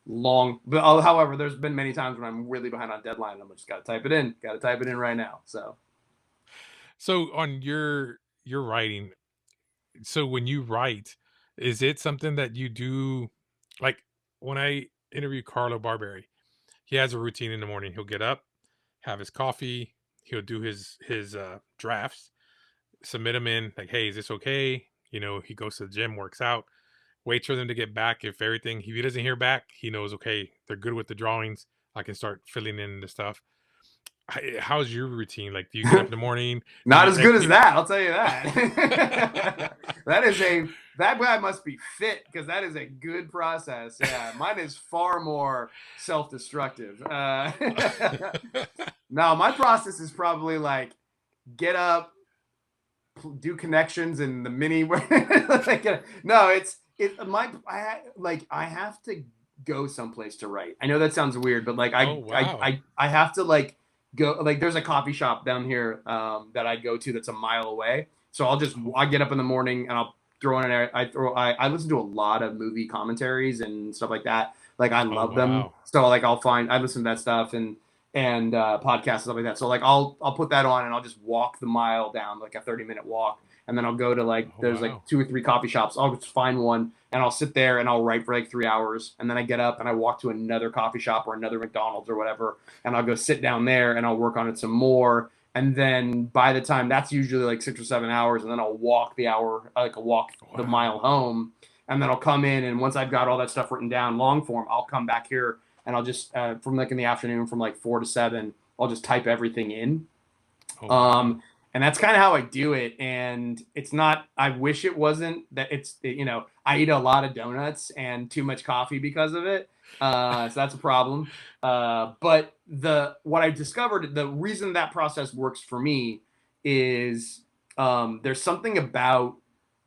long, but however, there's been many times when I'm really behind on deadline and I'm just got to type it in right now. So So on your writing, so when you write, is it something that you do like when I interview Carlo Barberi, he has a routine in the morning. He'll get up, have his coffee, he'll do his drafts, submit them in like, hey, is this okay? You know, he goes to the gym, works out, waits for them to get back. If he doesn't hear back, he knows, okay, they're good with the drawings. I can start filling in the stuff. How's your routine? Like, do you get up in the morning? Do Not you as like good as you? that, I'll tell you that. That guy must be fit because that is a good process. Yeah, mine is far more self-destructive. No, my process is probably like get up, do connections in the mini. Like, no, it. I have to go someplace to write. I know that sounds weird, but like Oh wow. I have to like go. Like there's a coffee shop down here that I go to that's a mile away. So I get up in the morning and I'll throw in an I listen to a lot of movie commentaries and stuff like that. Like I Oh love them. wow. So like I listen to that stuff and podcasts and stuff like that. So like I'll put that on and I'll just walk the mile down, like a 30-minute walk, and then I'll go to like Oh there's like wow. 2 or 3 coffee shops. I'll just find one and I'll sit there and I'll write for like 3 hours, and then I get up and I walk to another coffee shop or another McDonald's or whatever, and I'll go sit down there and I'll work on it some more. And then by the time that's usually like 6 or 7 hours, and then I'll walk I'll walk the Wow. mile home, and then I'll come in, and once I've got all that stuff written down long form, I'll come back here and I'll just from like in the afternoon from like 4 to 7, I'll just type everything in. Oh wow. Um, and that's kind of how I do it. And it's not, I wish it wasn't that I eat a lot of donuts and too much coffee because of it. So that's a problem. But what I discovered, the reason that process works for me is there's something about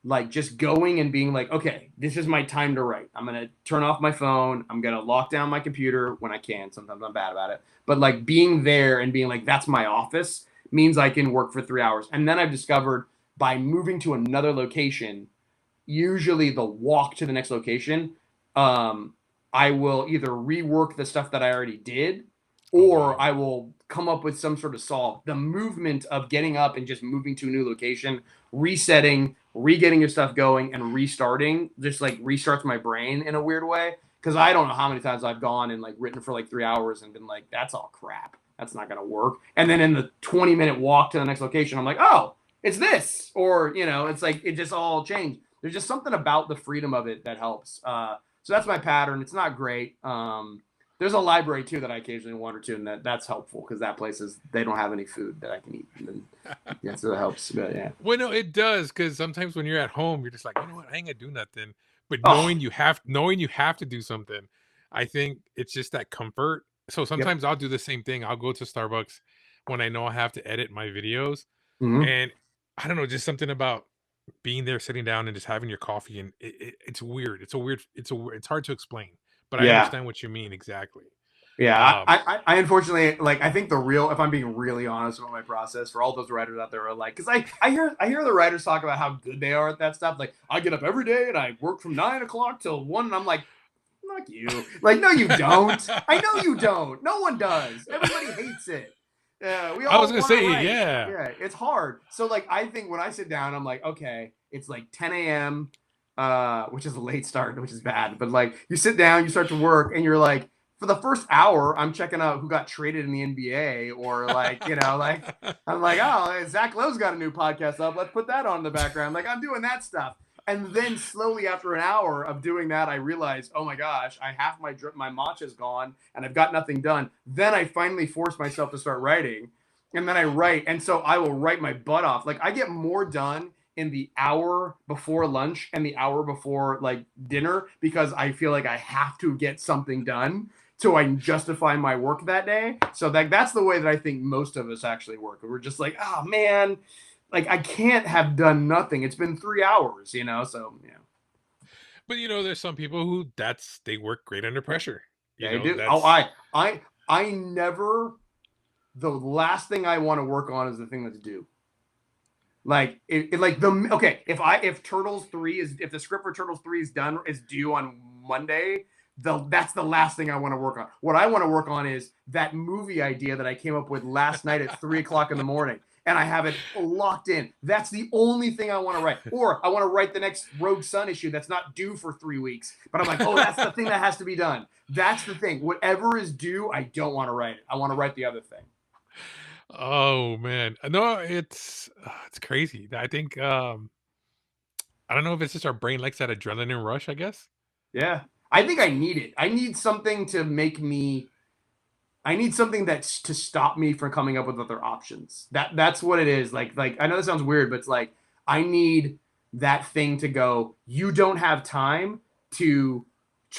like just going and being like, okay, this is my time to write. I'm going to turn off my phone. I'm going to lock down my computer when I can. Sometimes I'm bad about it. But like being there and being like, that's my office means I can work for 3 hours. And then I've discovered by moving to another location, usually the walk to the next location, um, I will either rework the stuff that I already did, Oh or wow. I will come up with some sort of solve. The movement of getting up and just moving to a new location, resetting, re-getting your stuff going, and restarting just like restarts my brain in a weird way. Because I don't know how many times I've gone and like written for like 3 hours and been like, that's all crap. That's not gonna work. And then in the 20-minute walk to the next location, I'm like, oh, it's this, or it's like it just all changed. There's just something about the freedom of it that helps. So that's my pattern. It's not great. There's a library too that I occasionally wander to, and that's helpful because that place they don't have any food that I can eat, and then, yeah, so that helps. But yeah. Well, no, it does because sometimes when you're at home, you're just like, you know what, I ain't gonna do nothing. But Oh, knowing you have to do something, I think it's just that comfort. So yep. sometimes I'll do the same thing. I'll go to Starbucks when I know I have to edit my videos, Mm-hmm. and I don't know, just something about being there, sitting down, and just having your coffee, and it's weird. It's hard to explain, but I Yeah. understand what you mean exactly. Yeah, Um, I unfortunately like I think if I'm being really honest about my process for all those writers out there are like because I hear the writers talk about how good they are at that stuff. Like I get up every day and I work from 9 o'clock till 1, and I'm like, fuck you. Like, no, you don't. I know you don't. No one does. Everybody hates it. Yeah, we I was all gonna want to say, write. yeah. Yeah, it's hard. So like I think when I sit down, I'm like, okay, it's like 10 a.m. Which is a late start, which is bad. But like you sit down, you start to work, and you're like, for the first hour, I'm checking out who got traded in the NBA, or like, like I'm like, oh, Zach Lowe's got a new podcast up. Let's put that on in the background. Like I'm doing that stuff. And then slowly after an hour of doing that, I realized, oh my gosh, I have my matcha's gone and I've got nothing done. Then I finally force myself to start writing. And then I write. And so I will write my butt off. Like I get more done in the hour before lunch and the hour before like dinner because I feel like I have to get something done so I can justify my work that day. So that's the way that I think most of us actually work. We're just like, oh man, like I can't have done nothing. It's been 3 hours, So yeah, But there's some people who they work great under pressure. yeah, I do. Oh, That's I never. The last thing I want to work on is the thing that's due. Like like the okay. If the script for Turtles 3 is due on Monday, that's the last thing I want to work on. What I want to work on is that movie idea that I came up with last night at 3 o'clock in the morning. and I have it locked in. That's the only thing I want to write. Or I want to write the next Rogue Sun issue that's not due for 3 weeks. But I'm like, oh, that's the thing that has to be done. That's the thing. Whatever is due, I don't want to write it. I want to write the other thing. Oh man. No, it's crazy. I think I don't know if it's just our brain likes that adrenaline rush, I guess. Yeah. I think I need it. I need something to make me I need something that's to stop me from coming up with other options. That's what it is. Like I know that sounds weird, but it's like I need that thing to go. You don't have time to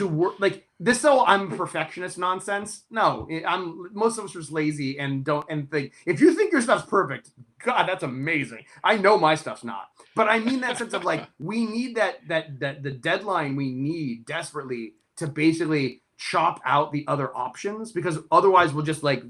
work like this. So I'm a perfectionist nonsense. No, I'm most of us are just lazy and don't and think if you think your stuff's perfect, God, that's amazing. I know my stuff's not, but I mean that sense of like we need that the deadline we need desperately to basically chop out the other options because otherwise we'll just like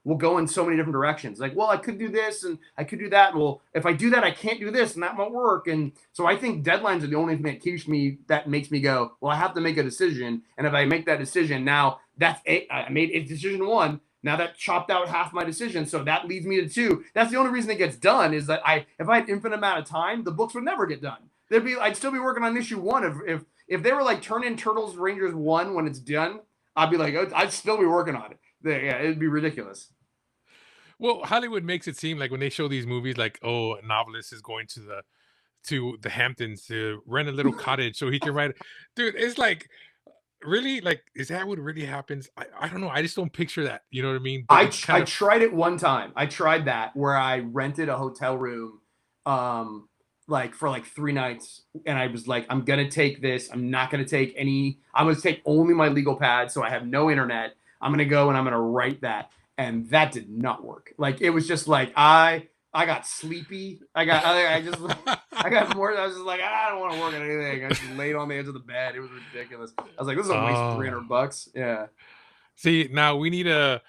we'll go in so many different directions. Like, well, I could do this and I could do that. Well, if I do that, I can't do this and that won't work. And so I think deadlines are the only thing that makes me go, well, I have to make a decision. And if I make that decision now, I made a decision one. Now that chopped out half my decision, so that leads me to two. That's the only reason it gets done is that if I had infinite amount of time, the books would never get done. I'd still be working on issue one if they were like turn in Turtles Rangers 1 when it's done, I'd be like, I'd still be working on it. Yeah, it'd be ridiculous. Well, Hollywood makes it seem like when they show these movies, like, oh, a novelist is going to the Hamptons to rent a little cottage so he can write. Dude, it's like really like is that what really happens? I don't know. I just don't picture that. You know what I mean? But it's I kind of tried it one time. I tried that where I rented a hotel room, like for like 3 nights, and I was like, I'm gonna take this. I'm not gonna take any. I'm gonna take only my legal pad, so I have no internet. I'm gonna go and I'm gonna write that, and that did not work. Like it was just like I got sleepy. I just I got more. I was just like I don't want to work on anything. I just laid on the edge of the bed. It was ridiculous. I was like, this is a waste of oh. $300. Yeah. See, now we need a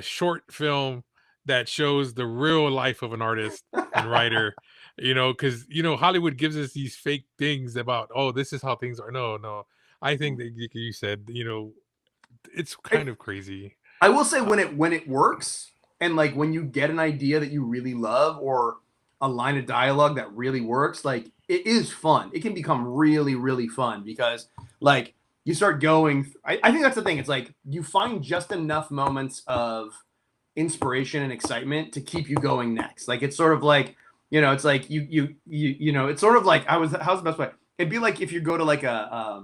short film that shows the real life of an artist and writer, because Hollywood gives us these fake things about, oh, this is how things are. No, no. I think that you said, it's kind of crazy. I will say Uh, when it works and like when you get an idea that you really love or a line of dialogue that really works, like it is fun. It can become really, really fun because like you start going. I think that's the thing. It's like you find just enough moments of inspiration and excitement to keep you going next. Like it's sort of like, it's like it's sort of like how's the best way? It'd be like if you go to like a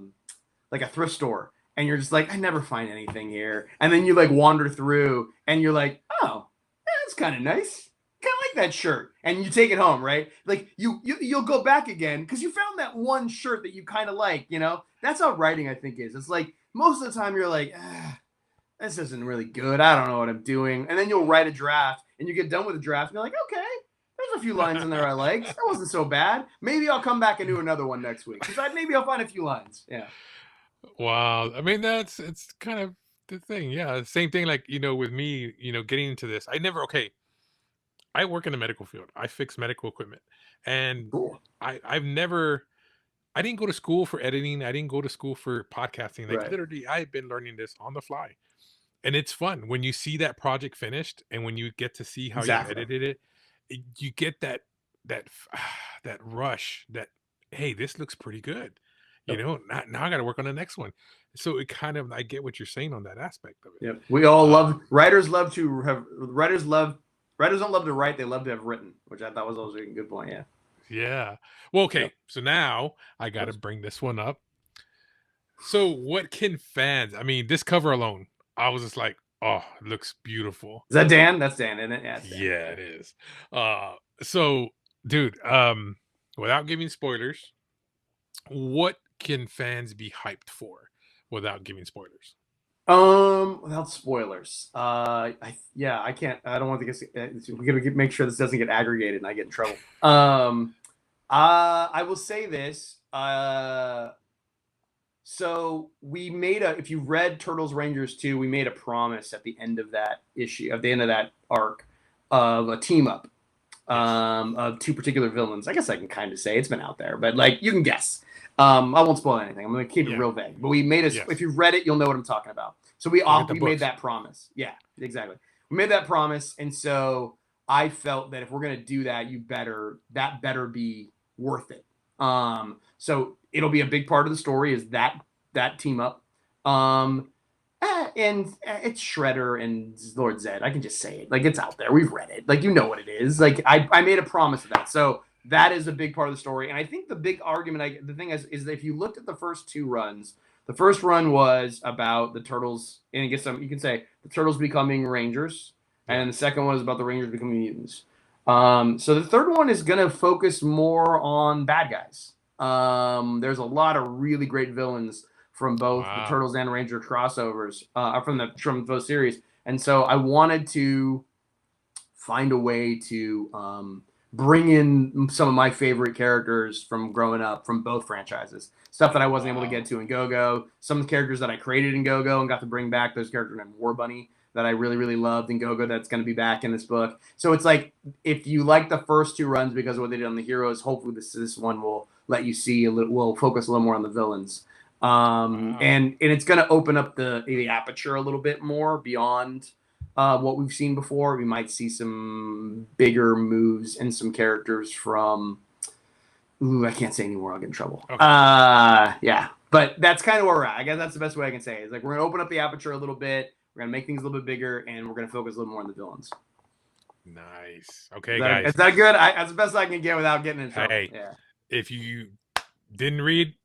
thrift store and you're just like, I never find anything here. And then you like wander through and you're like, oh, that's kind of nice. Kind of like that shirt. And you take it home, right? Like you'll go back again because you found that one shirt that you kind of like, That's how writing, I think, is. It's like most of the time you're like, this isn't really good. I don't know what I'm doing. And then you'll write a draft and you get done with the draft and you're like, okay, there's a few lines in there I liked. That wasn't so bad. Maybe I'll come back and do another one next week. Because maybe I'll find a few lines. Yeah. wow. I mean, it's kind of the thing. Yeah. Same thing like, with me, getting into this. I work in the medical field. I fix medical equipment. And Cool. I didn't go to school for editing. I didn't go to school for podcasting. Like Right. literally, I've been learning this on the fly. And it's fun when you see that project finished and when you get to see how you Exactly. edited it, you get that rush that, hey, this looks pretty good. Yep. Now I got to work on the next one. So it kind of, I get what you're saying on that aspect of it. Yep. We all Uh, love writers don't love to write, they love to have written, which I thought was also a good point. Yeah. yeah. Well, Yep. okay. So now I got to Yes. bring this one up. So what can fans, I mean, this cover alone, I was just like, oh, it looks beautiful. Is that Dan? That's Dan, isn't it? Yeah, it's Dan. Yeah, it is. So dude, without giving spoilers, what can fans be hyped for without giving spoilers? Without spoilers. I can't. I don't want to get. We gotta make sure this doesn't get aggregated and I get in trouble. I will say this. So we made if you read Turtles Rangers 2, we made a promise at the end of that issue, at the end of that arc, of a team up, Yes. of two particular villains. I guess I can kind of say it's been out there, but like you can guess. I won't spoil anything. I'm going to keep it Yeah. real vague. But we made Yes. if you've read it, you'll know what I'm talking about. So Look at the we made books. that promise. Yeah, exactly. We made that promise, and so I felt that if we're gonna do that, that better be worth it. So it'll be a big part of the story is that team up. Um, and it's Shredder and Lord Zed. I can just say it. Like, it's out there. We've read it. Like, you know what it is. Like, I made a promise of that. So that is a big part of the story. And I think the big argument, the thing is that if you looked at the first two runs, the first run was about the Turtles, and I guess you can say the Turtles becoming Rangers, and Yeah. then the second one is about the Rangers becoming mutants. So the third one is going to focus more on bad guys. There's a lot of really great villains from both the Wow. Turtles and Ranger crossovers from those series, and so I wanted to find a way to bring in some of my favorite characters from growing up from both franchises. Stuff that I wasn't able to get Wow. to in Go-Go. Some characters that I created in Go-Go and got to bring back. Those characters named War Bunny that I really, really loved in Go-Go that's going to be back in this book. So it's like, if you like the first two runs because of what they did on the heroes, hopefully this one will let you see will focus a little more on the villains. Wow. And it's going to open up the aperture a little bit more beyond what we've seen before. We might see some bigger moves and some characters from. Ooh, I can't say anymore. I'll get in trouble. Okay. Yeah, but that's kind of where we're at. I guess that's the best way I can say it. It's like we're gonna open up the aperture a little bit. We're gonna make things a little bit bigger, and we're gonna focus a little more on the villains. Nice. Is Okay, that guys. is that good? That's the best I can get without getting in trouble. Hey, Yeah. if you didn't read,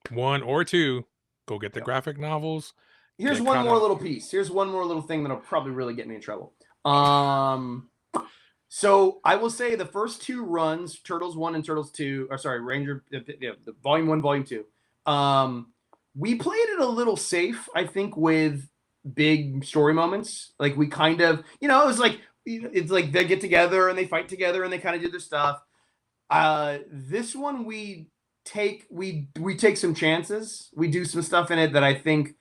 one or two, go get the Yep. graphic novels. Here's Get one caught more up. little piece. Here's one more little thing that'll probably really get me in trouble. So I will say the first two runs, Turtles 1 and Turtles 2, or sorry, the Volume 1, Volume 2, we played it a little safe, I think, with big story moments. Like, we kind of, it was like, it's like they get together and they fight together and they kind of do their stuff. This one we take some chances. We do some stuff in it that I think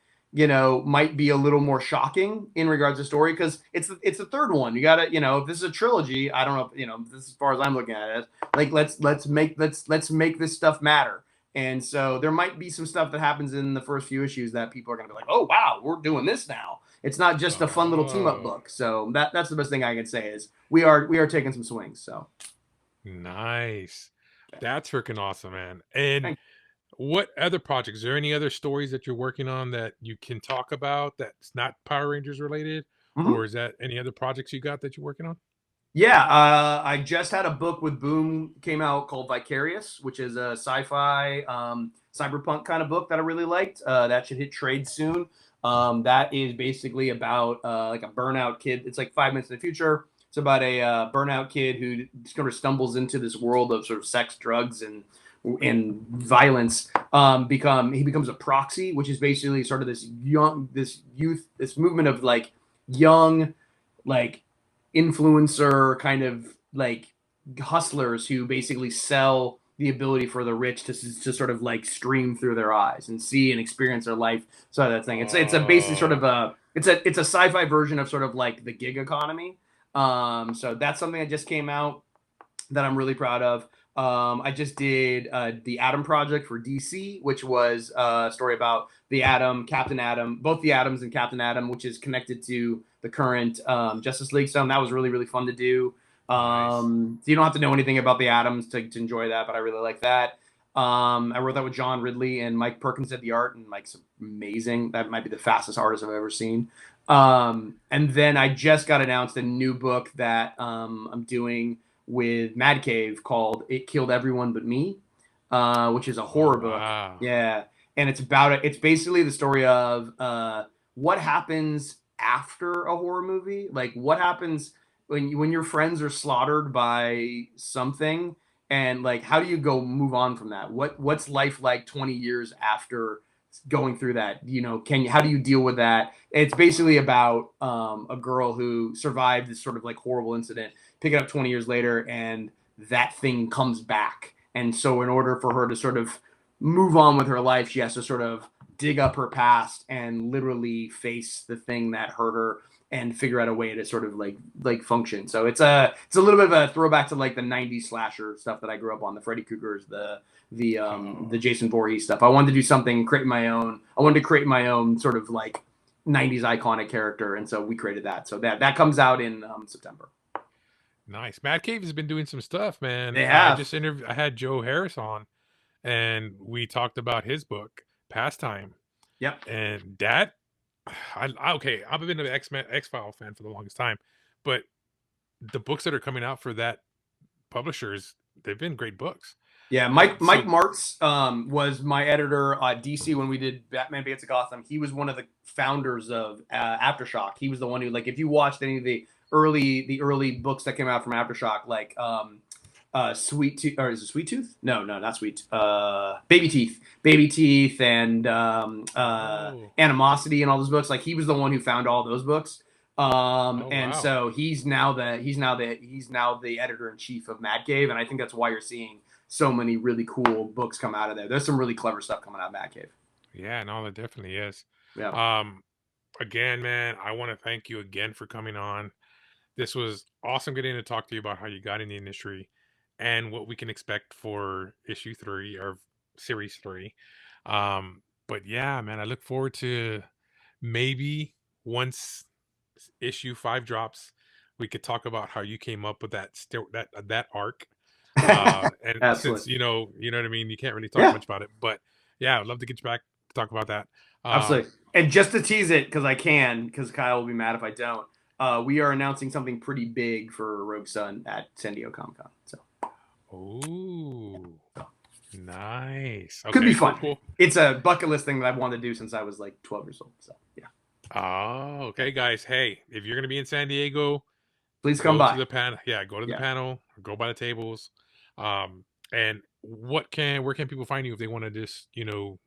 might be a little more shocking in regards to story, because it's the third one. You gotta, if this is a trilogy, I don't know if this is as far as I'm looking at it, like let's make this stuff matter. And so there might be some stuff that happens in the first few issues that people are gonna be like, oh wow, we're doing this now. It's not just a fun little team up Oh, book. So that's the best thing I can say is we are taking some swings. So nice. yeah. That's freaking awesome, man. And what other projects? Is there any other stories that you're working on that you can talk about that's not Power Rangers related? Mhm. Or is that any other projects you got that you're working on? Yeah, I just had a book with Boom came out called Vicarious, which is a sci-fi cyberpunk kind of book that I really liked. That should hit trade soon. That is basically about like a burnout kid. It's like 5 minutes in the future. It's about a burnout kid who sort of stumbles into this world of sort of sex, drugs, and violence. He becomes a proxy, which is basically sort of this movement of like young, like influencer kind of like hustlers who basically sell the ability for the rich to sort of like stream through their eyes and see and experience their life. So that thing. It's a basically sort Oh, of it's a sci-fi version of sort of like the gig economy. So that's something that just came out that I'm really proud of. I just did the Atom Project for DC, which was a story about the Atom, Captain Atom, both the Atoms and Captain Atom, which is connected to the current Justice League. So that was really, really fun to do. nice. So you don't have to know anything about the Atoms to enjoy that, but I really like that. I wrote that with John Ridley, and Mike Perkins did the art, and Mike's amazing. That might be the fastest artist I've ever seen. And then I just got announced a new book that I'm doing with Mad Cave called "It Killed Everyone But Me," which is a Oh, horror book. wow. Yeah, and it's about it. It's basically the story of what happens after a horror movie. Like, what happens when your friends are slaughtered by something, and like, how do you go move on from that? What's life like 20 years after going through that? How do you deal with that? It's basically about a girl who survived this sort of like horrible incident, pick it up 20 years later, and that thing comes back. And so in order for her to sort of move on with her life, she has to sort of dig up her past and literally face the thing that hurt her and figure out a way to sort of like function. So it's a little bit of a throwback to like the 90s slasher stuff that I grew up on, the Freddy Kruegers, the Oh, Jason Voorhees stuff. I wanted to do something, create my own. I wanted to create my own sort of like 90s iconic character, and so we created that. So that comes out in September. Nice. Mad Cave has been doing some stuff, man. They I have. just interviewed. I had Joe Harris on, and we talked about his book, Pastime, Yep. and that. Okay, I've been an X File fan for the longest time, but the books that are coming out for that publishers, they've been great books. Yeah, And Mike so, Martz was my editor at DC when we did Batman Begins at Gotham. He was one of the founders of Aftershock. He was the one who, like, if you watched any of the early books that came out from Aftershock, like Sweet Tooth, or is it Sweet Tooth? No, not Sweet. Baby Teeth, and oh, Animosity, and all those books. Like, he was the one who found all those books. oh And wow, so he's now the editor in chief of Mad Cave, and I think that's why you're seeing so many really cool books come out of there. There's some really clever stuff coming out of Mad Cave. yeah, no, that definitely is. Yeah. Um, Again, man, I want to thank you again for coming on. This was awesome getting to talk to you about how you got in the industry and what we can expect for issue 3 or series 3. But yeah, man, I look forward to maybe once issue 5 drops, we could talk about how you came up with that arc. And since Absolutely. you know what I mean, you can't really talk Yeah, much about it, but yeah, I'd love to get you back to talk about that. absolutely. And just to tease it, because I can, because Kyle will be mad if I don't. We are announcing something pretty big for Rogue Sun at San Diego Comic Con. So Oh, nice. could be Okay, cool, fun. cool. It's a bucket list thing that I've wanted to do since I was like 12 years old. So yeah, Oh, okay, guys. Hey, if you're gonna be in San Diego, please come go to by. the panel. Yeah, go to the Yeah. panel. Go by the tables. And where can people find you if they want to just search?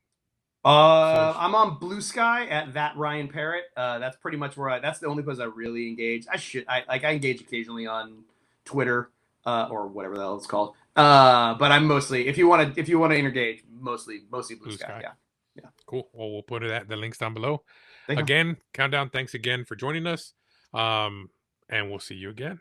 I'm on Blue Sky at that Ryan Parrott. That's pretty much that's the only place I really engage. I engage occasionally on Twitter, or whatever the hell it's called. But I'm mostly, if you want to engage, mostly Blue Blue Sky. Sky. Yeah. Yeah. Cool. Well, we'll put it at the links down below. Thank you. Again, countdown. Thanks again for joining us. And we'll see you again.